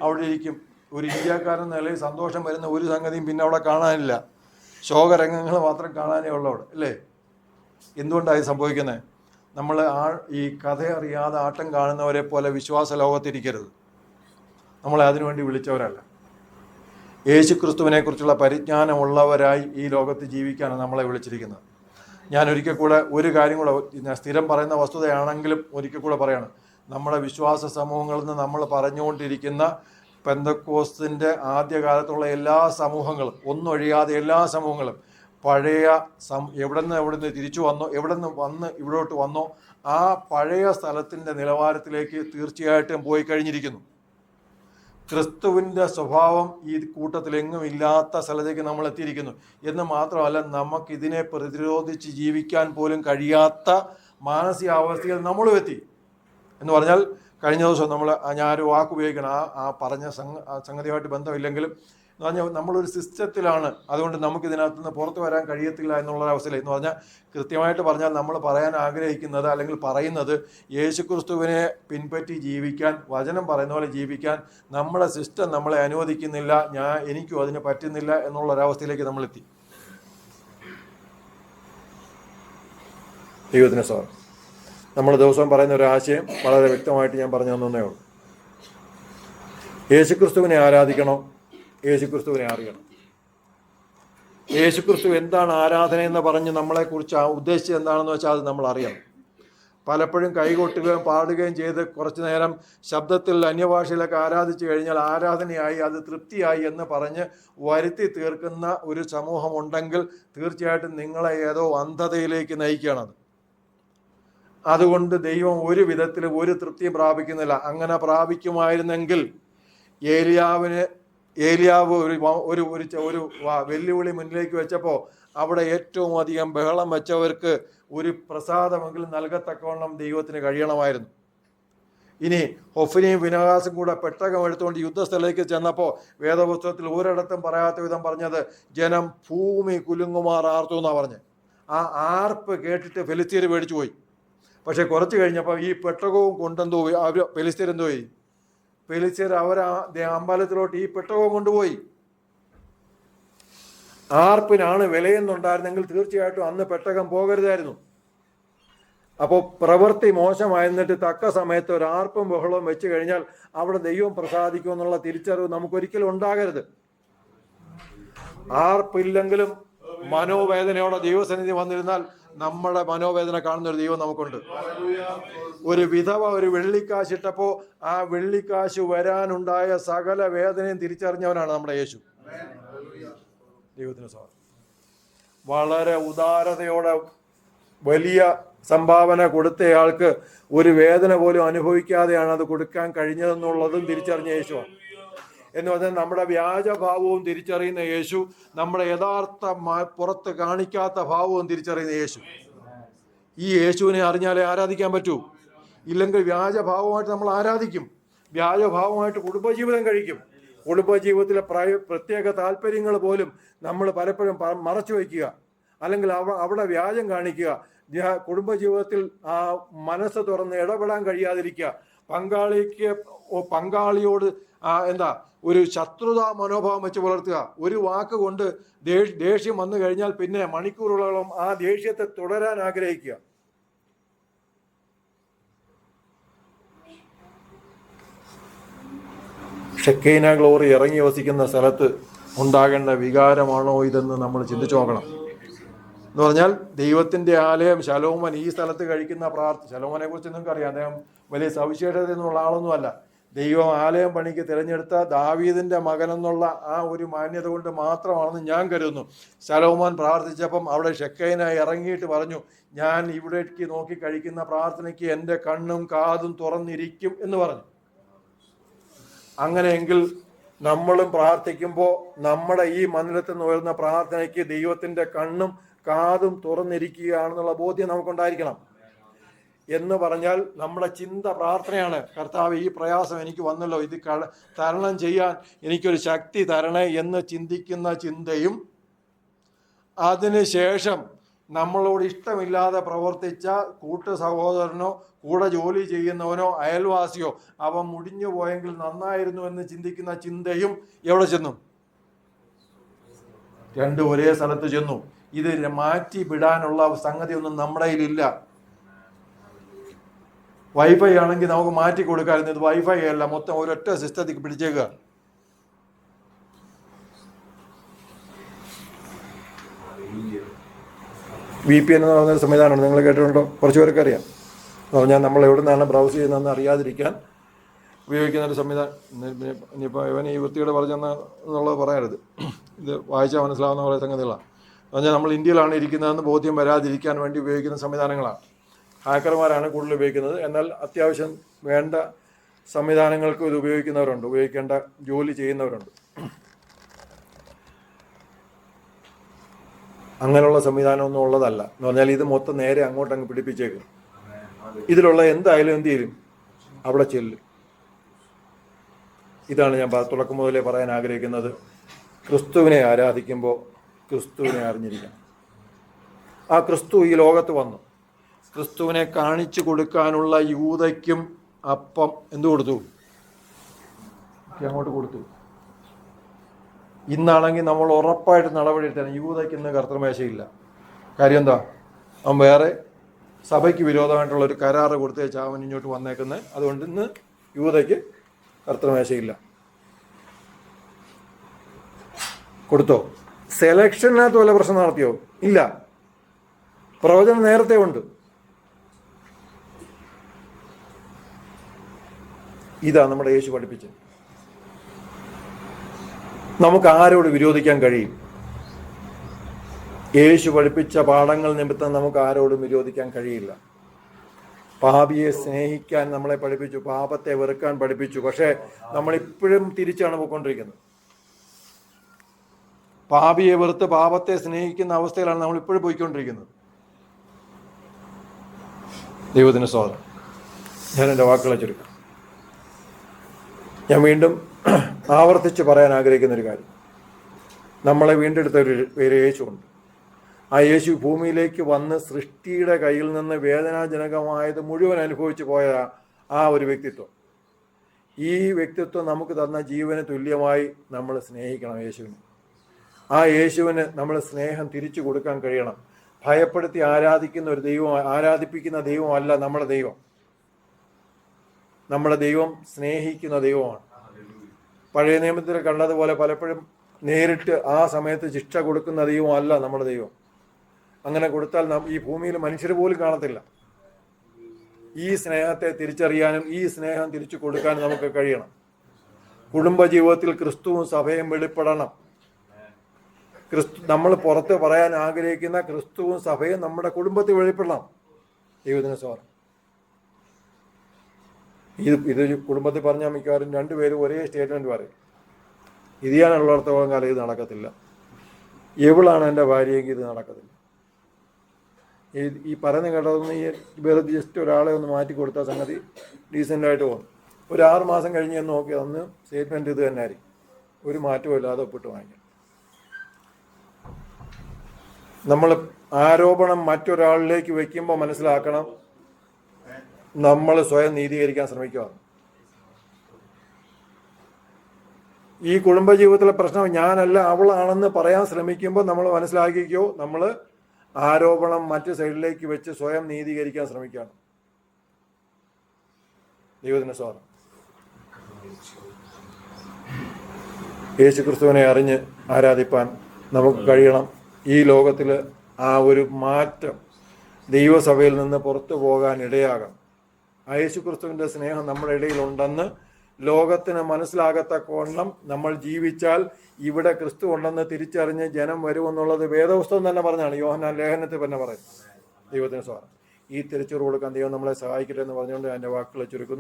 അവിടെ ഇരിക്കും. ഒരു ഇന്ത്യക്കാരൻ നിലയിൽ സന്തോഷം വരുന്ന ഒരു സംഗതിയും പിന്നെ അവിടെ കാണാനില്ല. ശോകരംഗങ്ങൾ മാത്രം കാണാനേ ഉള്ളൂ അവിടെ, അല്ലേ? എന്തുകൊണ്ടാണ് ഇത് സംഭവിക്കുന്നത്? നമ്മൾ ഈ കഥ അറിയാതെ ആട്ടം കാണുന്നവരെ പോലെ വിശ്വാസ ലോകത്തിരിക്കരുത്. നമ്മളെ അതിനുവേണ്ടി വിളിച്ചവരല്ല. യേശു ക്രിസ്തുവിനെ കുറിച്ചുള്ള പരിജ്ഞാനമുള്ളവരായി ഈ ലോകത്ത് ജീവിക്കാനാണ് നമ്മളെ വിളിച്ചിരിക്കുന്നത്. ഞാൻ ഒരിക്കൽ കൂടെ ഒരു കാര്യം കൂടെ, സ്ഥിരം പറയുന്ന വസ്തുതയാണെങ്കിലും ഒരിക്കൽ കൂടെ പറയണം. നമ്മുടെ വിശ്വാസ സമൂഹങ്ങളിൽ നിന്ന് നമ്മൾ പറഞ്ഞുകൊണ്ടിരിക്കുന്ന പെന്തക്കോസ്തിൻ്റെ ആദ്യകാലത്തുള്ള എല്ലാ സമൂഹങ്ങളും, ഒന്നൊഴിയാതെ എല്ലാ സമൂഹങ്ങളും പഴയ എവിടെ നിന്ന് തിരിച്ചു വന്നോ, എവിടെ നിന്ന് വന്ന് ഇവിടോട്ട് വന്നോ, ആ പഴയ സ്ഥലത്തിൻ്റെ നിലവാരത്തിലേക്ക് തീർച്ചയായിട്ടും പോയി കഴിഞ്ഞിരിക്കുന്നു. ക്രിസ്തുവിൻ്റെ സ്വഭാവം ഈ കൂട്ടത്തിലെങ്ങും ഇല്ലാത്ത സ്ഥലത്തേക്ക് നമ്മൾ എത്തിയിരിക്കുന്നു. എന്ന് മാത്രമല്ല, നമുക്കിതിനെ പ്രതിരോധിച്ച് ജീവിക്കാൻ പോലും കഴിയാത്ത മാനസികാവസ്ഥയിൽ നമ്മളും എത്തി. എന്ന് പറഞ്ഞാൽ, കഴിഞ്ഞ ദിവസം ഞാനൊരു വാക്ക് ഉപയോഗിക്കണം, ആ പറഞ്ഞ സംഗതിയുമായിട്ട് ബന്ധമില്ലെങ്കിലും എന്ന് പറഞ്ഞാൽ നമ്മളൊരു സിസ്റ്റത്തിലാണ്. അതുകൊണ്ട് നമുക്കിതിനകത്ത് നിന്ന് പുറത്തു വരാൻ കഴിയത്തില്ല എന്നുള്ളൊരവസ്ഥയിൽ. എന്ന് പറഞ്ഞാൽ, കൃത്യമായിട്ട് പറഞ്ഞാൽ നമ്മൾ പറയാൻ ആഗ്രഹിക്കുന്നത് അല്ലെങ്കിൽ പറയുന്നത്, യേശുക്രിസ്തുവിനെ പിൻപറ്റി ജീവിക്കാൻ, വചനം പറയുന്ന പോലെ ജീവിക്കാൻ നമ്മുടെ സിസ്റ്റം നമ്മളെ അനുവദിക്കുന്നില്ല, എനിക്കും അതിന് പറ്റുന്നില്ല എന്നുള്ളൊരവസ്ഥയിലേക്ക് നമ്മളെത്തി. ദൈവത്തിന് സ്തോത്രം. നമ്മൾ ദിവസവും പറയുന്ന ഒരു ആശയം വളരെ വ്യക്തമായിട്ട് ഞാൻ പറഞ്ഞു തന്നേ ഉള്ളൂ. യേശുക്രിസ്തുവിനെ ആരാധിക്കണോ? യേശുക്രിസ്തുവിനെ അറിയണം. യേശുക്രിസ്തു എന്താണ് ആരാധന എന്ന് പറഞ്ഞ് നമ്മളെക്കുറിച്ച് ഉദ്ദേശിച്ചത് എന്താണെന്ന് വെച്ചാൽ അത് നമ്മൾ അറിയണം. പലപ്പോഴും കൈകൊട്ടുകയും പാടുകയും ചെയ്ത് കുറച്ചു നേരം ശബ്ദത്തിൽ അന്യഭാഷയിലൊക്കെ ആരാധിച്ചു കഴിഞ്ഞാൽ ആരാധനയായി, അത് തൃപ്തിയായി എന്ന് പറഞ്ഞ് വരുത്തി തീർക്കുന്ന ഒരു സമൂഹമുണ്ടെങ്കിൽ തീർച്ചയായിട്ടും നിങ്ങളെ ഏതോ അന്ധതയിലേക്ക് നയിക്കുകയാണത്. അതുകൊണ്ട് ദൈവം ഒരു വിധത്തിലും ഒരു തൃപ്തിയും പ്രാപിക്കുന്നില്ല. അങ്ങനെ പ്രാപിക്കുമായിരുന്നെങ്കിൽ ഏലിയാവ് ഒരു വെല്ലുവിളി മുന്നിലേക്ക് വെച്ചപ്പോൾ അവിടെ ഏറ്റവും അധികം ബഹളം വെച്ചവർക്ക് ഒരു പ്രസാദമെങ്കിലും നൽകത്തക്കവണ്ണം ദൈവത്തിന് കഴിയണമായിരുന്നു. ഇനി ഹൊഫ്നിയും ഫിനെഹാസും കൂടെ പെട്ടകം എടുത്തുകൊണ്ട് യുദ്ധസ്ഥലത്തേക്ക് ചെന്നപ്പോൾ വേദപുസ്തകത്തിൽ ഒരിടത്തും പറയാത്ത വിധം പറഞ്ഞത്, ജനം ഭൂമി കുലുങ്ങുമാർ ആർത്തു എന്നാണ് പറഞ്ഞത്. ആ ആർപ്പ് കേട്ടിട്ട് ഫെലിസ്തീർ പേടിച്ചു പോയി. പക്ഷെ കുറച്ച് കഴിഞ്ഞപ്പോൾ ഈ പെട്ടകവും കൊണ്ടെന്തോ ഫെലിസ്തീർ പോയി, ഫെലിസ്തീർ അമ്പലത്തിലോട്ട് ഈ പെട്ടകവും കൊണ്ടുപോയി. ആർപ്പിനാണ് വിലയെന്നുണ്ടായിരുന്നെങ്കിൽ തീർച്ചയായിട്ടും അന്ന് പെട്ടകം പോകരുതായിരുന്നു. അപ്പോൾ പ്രവൃത്തി മോശമായിരുന്നിട്ട് തക്ക സമയത്ത് ഒരു ആർപ്പും ബഹളവും വെച്ച് കഴിഞ്ഞാൽ അവിടെ ദൈവം പ്രസാദിക്കുമെന്നുള്ള തിരിച്ചറിവ് നമുക്കൊരിക്കലും ഉണ്ടാകരുത്. ആർപ്പില്ലെങ്കിലും മനോവേദനയോടെ ദൈവസന്നിധി വന്നിരുന്നാൽ നമ്മുടെ മനോവേദന കാണുന്ന ഒരു ദൈവം നമുക്കുണ്ട്. ഒരു വിധവ ഒരു വെള്ളിക്കാശ് ഇട്ടപ്പോൾ ആ വെള്ളിക്കാശ് വരാനുണ്ടായ സകല വേദനയും തിരിച്ചറിഞ്ഞവനാണ് നമ്മുടെ യേശു. ദൈവത്തിന് സ്വാഗതം. വളരെ ഉദാരതയോടെ വലിയ സംഭാവന കൊടുത്തയാൾക്ക് ഒരു വേദന പോലും അനുഭവിക്കാതെയാണ് അത് കൊടുക്കാൻ കഴിഞ്ഞതെന്നുള്ളതും തിരിച്ചറിഞ്ഞ യേശുവാണ്. എന്ന് പറഞ്ഞാൽ നമ്മുടെ വ്യാജഭാവവും തിരിച്ചറിയുന്ന യേശു, നമ്മുടെ യഥാർത്ഥ പുറത്ത് കാണിക്കാത്ത ഭാവവും തിരിച്ചറിയുന്ന യേശു. ഈ യേശുവിനെ അറിഞ്ഞാലേ ആരാധിക്കാൻ പറ്റൂ. ഇല്ലെങ്കിൽ വ്യാജഭാവമായിട്ട് നമ്മൾ ആരാധിക്കും, വ്യാജഭാവമായിട്ട് കുടുംബജീവിതം കഴിക്കും. കുടുംബജീവിതത്തിലെ പ്രത്യേക താല്പര്യങ്ങൾ പോലും നമ്മൾ പലപ്പോഴും മറച്ചു വയ്ക്കുക, അല്ലെങ്കിൽ അവിടെ വ്യാജം കാണിക്കുക. കുടുംബജീവിതത്തിൽ ആ മനസ്സ് തുറന്ന് ഇടപെടാൻ കഴിയാതിരിക്കുക. പങ്കാളിയോട് ഒരു ശത്രുതാ മനോഭാവം വെച്ച് പുലർത്തുക. ഒരു വാക്ക് കൊണ്ട് ദേഷ്യം വന്നു കഴിഞ്ഞാൽ പിന്നെ മണിക്കൂറുകളോളം ആ ദേഷ്യത്തെ തുടരാൻ ആഗ്രഹിക്കുക. ഷെക്കൈന ഗ്ലോറി ഇറങ്ങി വസിക്കുന്ന സ്ഥലത്ത് ഉണ്ടാകേണ്ട വികാരമാണോ ഇതെന്ന് നമ്മൾ ചിന്തിച്ചു നോക്കണം. എന്ന് പറഞ്ഞാൽ ദൈവത്തിൻ്റെ ആലയം ശലോമോൻ ഈ സ്ഥലത്ത് കഴിക്കുന്ന ശലോമോനെ കുറിച്ച് നിങ്ങൾക്ക് അറിയാം, അദ്ദേഹം വലിയ സവിശേഷത എന്നുള്ള ആളൊന്നുമല്ല. ദൈവം ആലയം പണിക്ക് തിരഞ്ഞെടുത്ത ദാവീദിന്റെ മകൻ എന്നുള്ള ആ ഒരു മാന്യത കൊണ്ട് മാത്രമാണെന്ന് ഞാൻ കരുതുന്നു. ശലോമോൻ പ്രാർത്ഥിച്ചപ്പം അവിടെ ഷെക്കൈന ഇറങ്ങിയിട്ട് പറഞ്ഞു, ഞാൻ ഇവിടേക്ക് നോക്കി കഴിക്കുന്ന പ്രാർത്ഥനയ്ക്ക് എൻ്റെ കണ്ണും കാതും തുറന്നിരിക്കും എന്ന് പറഞ്ഞു. അങ്ങനെയെങ്കിൽ നമ്മളും പ്രാർത്ഥിക്കുമ്പോൾ നമ്മുടെ ഈ മന്ദിരത്തിൽ നിന്ന് വരുന്ന പ്രാർത്ഥനയ്ക്ക് ദൈവത്തിൻ്റെ കണ്ണും കാതും തുറന്നിരിക്കുകയാണെന്നുള്ള ബോധ്യം നമുക്കുണ്ടായിരിക്കണം. എന്ന് പറഞ്ഞാൽ നമ്മുടെ ചിന്ത പ്രാർത്ഥനയാണ്. കർത്താവ്, ഈ പ്രയാസം എനിക്ക് വന്നല്ലോ, ഇത് തരണം ചെയ്യാൻ എനിക്കൊരു ശക്തി തരണേ എന്ന് ചിന്തിക്കുന്ന ചിന്തയും, അതിനുശേഷം നമ്മളോട് ഇഷ്ടമില്ലാതെ പ്രവർത്തിച്ച കൂട്ടു സഹോദരനോ കൂടെ ജോലി ചെയ്യുന്നവനോ അയൽവാസിയോ അവൻ മുടിഞ്ഞു പോയെങ്കിൽ നന്നായിരുന്നു എന്ന് ചിന്തിക്കുന്ന ചിന്തയും എവിടെ ചെന്നു? രണ്ടും ഒരേ സ്ഥലത്ത് ചെന്നു. ഇത് മാറ്റി വിടാനുള്ള സംഗതിയൊന്നും നമ്മുടെ കയ്യിലില്ല. വൈഫൈ ആണെങ്കിൽ നമുക്ക് മാറ്റി കൊടുക്കാമായിരുന്നു. ഇത് വൈഫൈ അല്ല, മൊത്തം ഒരൊറ്റ സിസ്റ്റത്തിൽ പിടിച്ചേക്കുക. VPN എന്ന് പറയുന്നൊരു സംവിധാനമാണ്, നിങ്ങൾ കേട്ടിട്ടുണ്ടോ? കുറച്ച് പേർക്ക് അറിയാം. എന്ന് പറഞ്ഞാൽ നമ്മൾ എവിടെ നിന്നാണ് ബ്രൗസ് ചെയ്യുന്നതെന്ന് അറിയാതിരിക്കാൻ ഉപയോഗിക്കുന്ന ഒരു സംവിധാനം. ഇനിയിപ്പോൾ ഇവൻ ഈ വൃത്തിയോട് പറഞ്ഞെന്നുള്ളത് പറയരുത്, ഇത് വായിച്ചാൽ മനസ്സിലാവുന്ന കുറേ സംഗതികളാണ്. എന്ന് പറഞ്ഞാൽ നമ്മൾ ഇന്ത്യയിലാണ് ഇരിക്കുന്നതെന്ന് ബോധ്യം വരാതിരിക്കാൻ വേണ്ടി ഉപയോഗിക്കുന്ന സംവിധാനങ്ങളാണ്. ഹാക്കർമാരാണ് കൂടുതൽ ഉപയോഗിക്കുന്നത്. എന്നാൽ അത്യാവശ്യം വേണ്ട സംവിധാനങ്ങൾക്ക് ഇത് ഉപയോഗിക്കുന്നവരുണ്ട്, ഉപയോഗിക്കേണ്ട ജോലി ചെയ്യുന്നവരുണ്ട്. അങ്ങനെയുള്ള സംവിധാനമൊന്നും ഉള്ളതല്ല. എന്ന് പറഞ്ഞാൽ ഇത് മൊത്തം നേരെ അങ്ങോട്ടങ്ങ് പിടിപ്പിച്ചേക്കും. ഇതിലുള്ള എന്തായാലും എന്ത് ചെയ്യും, അവിടെ ചെല്ലും. ഇതാണ് ഞാൻ തുടക്കം മുതലേ പറയാൻ ആഗ്രഹിക്കുന്നത്. ക്രിസ്തുവിനെ ആരാധിക്കുമ്പോൾ ക്രിസ്തുവിനെ അറിഞ്ഞിരിക്കണം. ആ ക്രിസ്തു ഈ ലോകത്ത് വന്നു. ക്രിസ്തുവിനെ കാണിച്ചു കൊടുക്കാനുള്ള യൂദയ്ക്കും അപ്പം എന്തു കൊടുത്തു? അങ്ങോട്ട് കൊടുത്തു. ഇന്നാണെങ്കിൽ നമ്മൾ ഉറപ്പായിട്ട് നടപടിയെടുത്താണ്. യൂദയ്ക്ക് ഇന്ന് കർത്തൃമേശയില്ല. കാര്യം എന്താ? അവൻ വേറെ സഭയ്ക്ക് വിരോധമായിട്ടുള്ള ഒരു കരാറ് കൊടുത്തേച്ച് അവൻ ഇങ്ങോട്ട് വന്നേക്കുന്നത്. അതുകൊണ്ട് ഇന്ന് യൂദയ്ക്ക് കർത്തൃമേശയില്ല. കൊടുത്തോ? സെലക്ഷനകത്ത് വല്ല പ്രശ്നം നടത്തിയോ? ഇല്ല. പ്രവചനം നേരത്തെ ഉണ്ട്. ഇതാ നമ്മുടെ യേശു പഠിപ്പിച്ചത്. നമുക്ക് ആരോട് വിരോധിക്കാൻ കഴിയും? യേശു പഠിപ്പിച്ച പാഠങ്ങൾ നിമിത്തം നമുക്ക് ആരോടും വിരോധിക്കാൻ കഴിയില്ല. പാപിയെ സ്നേഹിക്കാൻ നമ്മളെ പഠിപ്പിച്ചു, പാപത്തെ വെറുക്കാൻ പഠിപ്പിച്ചു. പക്ഷേ നമ്മളിപ്പോഴും തിരിച്ചാണ് പോയിക്കൊണ്ടിരിക്കുന്നത്. പാപിയെ വെറുത്ത് പാപത്തെ സ്നേഹിക്കുന്ന അവസ്ഥയിലാണ് നമ്മളിപ്പോഴും പോയിക്കൊണ്ടിരിക്കുന്നത്. ദൈവത്തിന് സ്തോത്രം. ഞാൻ എൻ്റെ വാക്കുകളെ ചുരുക്കാം. ഞാൻ ആവർത്തിച്ച് പറയാൻ ആഗ്രഹിക്കുന്ന ഒരു കാര്യം, നമ്മളെ വീണ്ടെടുത്ത ഒരു യേശുണ്ട്. ആ യേശു ഭൂമിയിലേക്ക് വന്ന് സൃഷ്ടിയുടെ കയ്യിൽ നിന്ന് വേദനാജനകമായത് മുഴുവൻ അനുഭവിച്ചു പോയ ആ ഒരു വ്യക്തിത്വം, ഈ വ്യക്തിത്വം നമുക്ക് തന്ന ജീവന് തുല്യമായി നമ്മൾ സ്നേഹിക്കണം യേശുവിനെ. ആ യേശുവിന് നമ്മൾ സ്നേഹം തിരിച്ചു കൊടുക്കാൻ കഴിയണം. ഭയപ്പെടുത്തി ആരാധിപ്പിക്കുന്ന ദൈവമല്ല നമ്മുടെ ദൈവം. നമ്മുടെ ദൈവം സ്നേഹിക്കുന്ന ദൈവമാണ്. പഴയ നിയമത്തിൽ കണ്ടതുപോലെ പലപ്പോഴും നേരിട്ട് ആ സമയത്ത് ശിക്ഷ കൊടുക്കുന്ന ദൈവമല്ല നമ്മുടെ ദൈവം. അങ്ങനെ കൊടുത്താൽ ഈ ഭൂമിയിൽ മനുഷ്യർ പോലും കാണത്തില്ല. ഈ സ്നേഹത്തെ തിരിച്ചറിയാനും ഈ സ്നേഹം തിരിച്ചു കൊടുക്കാനും നമുക്ക് കഴിയണം. കുടുംബജീവിതത്തിൽ ക്രിസ്തുവും സഭയും വെളിപ്പെടണം. നമ്മൾ പുറത്ത് പറയാൻ ആഗ്രഹിക്കുന്ന ക്രിസ്തുവും സഭയും നമ്മുടെ കുടുംബത്തിൽ വെളിപ്പെടണം. ദൈവത്തിന് സ്തോത്രം. ഇത് കുടുംബത്തിൽ പറഞ്ഞാൽ മിക്കവാറും രണ്ടുപേരും ഒരേ സ്റ്റേറ്റ്മെന്റ് പറയും. ഇത് ചെയ്യാനുള്ളിടത്തോളം കാലം ഇത് നടക്കത്തില്ല. എവളാണ് എൻ്റെ ഭാര്യയെങ്കിൽ ഇത് നടക്കത്തില്ല. ഈ പറയുന്ന കേട്ടതൊന്ന് വെറുതെ ജസ്റ്റ് ഒരാളെ ഒന്ന് മാറ്റി കൊടുത്ത സംഗതി ഡീസൻ്റായിട്ട് പോകും. ഒരു 6 മാസം കഴിഞ്ഞ് എന്ന് നോക്കി അന്ന് സ്റ്റേറ്റ്മെൻറ്റ് ഇത് തന്നെ ആയിരിക്കും. ഒരു മാറ്റവും ഇല്ലാതെ ഒപ്പിട്ട് വാങ്ങിക്കും. നമ്മൾ ആരോപണം മറ്റൊരാളിലേക്ക് വയ്ക്കുമ്പോൾ മനസ്സിലാക്കണം, നമ്മൾ സ്വയം നീതീകരിക്കാൻ ശ്രമിക്കുക. ഈ കുടുംബജീവിതത്തിലെ പ്രശ്നം ഞാനല്ല അവളാണെന്ന് പറയാൻ ശ്രമിക്കുമ്പോൾ നമ്മൾ മനസ്സിലാക്കിക്കോ, നമ്മൾ ആരോപണം മറ്റു സൈഡിലേക്ക് വെച്ച് സ്വയം നീതീകരിക്കാൻ ശ്രമിക്കുകയാണ്. ദൈവത്തിന് സ്തോത്രം. യേശുക്രിസ്തുവിനെ അറിഞ്ഞ് ആരാധിപ്പാൻ നമുക്ക് കഴിയണം. ഈ ലോകത്തിൽ ആ ഒരു മാറ്റം ദൈവസഭയിൽ നിന്ന് പുറത്തു പോകാൻ ഇടയാകാം. യേശുക്രിസ്തുവിൻ്റെ സ്നേഹം നമ്മുടെ ഇടയിലുണ്ടെന്ന് ലോകത്തിന് മനസ്സിലാകത്തക്കവണ്ണം നമ്മൾ ജീവിച്ചാൽ ഇവിടെ ക്രിസ്തു ഉണ്ടെന്ന് തിരിച്ചറിഞ്ഞ് ജനം വരുമെന്നുള്ളത് വേദപുസ്തകം തന്നെ പറഞ്ഞാണ്. യോഹന്നാൻ ലേഖനത്തിൽ തന്നെ പറയും. ദൈവത്തിന് സ്തോത്രം. ഈ തിരിച്ചറിവ് കൊടുക്കാൻ ദൈവം നമ്മളെ സഹായിക്കട്ടെ എന്ന് പറഞ്ഞുകൊണ്ട് എൻ്റെ വാക്കുകൾ ചുരുക്കുന്നു.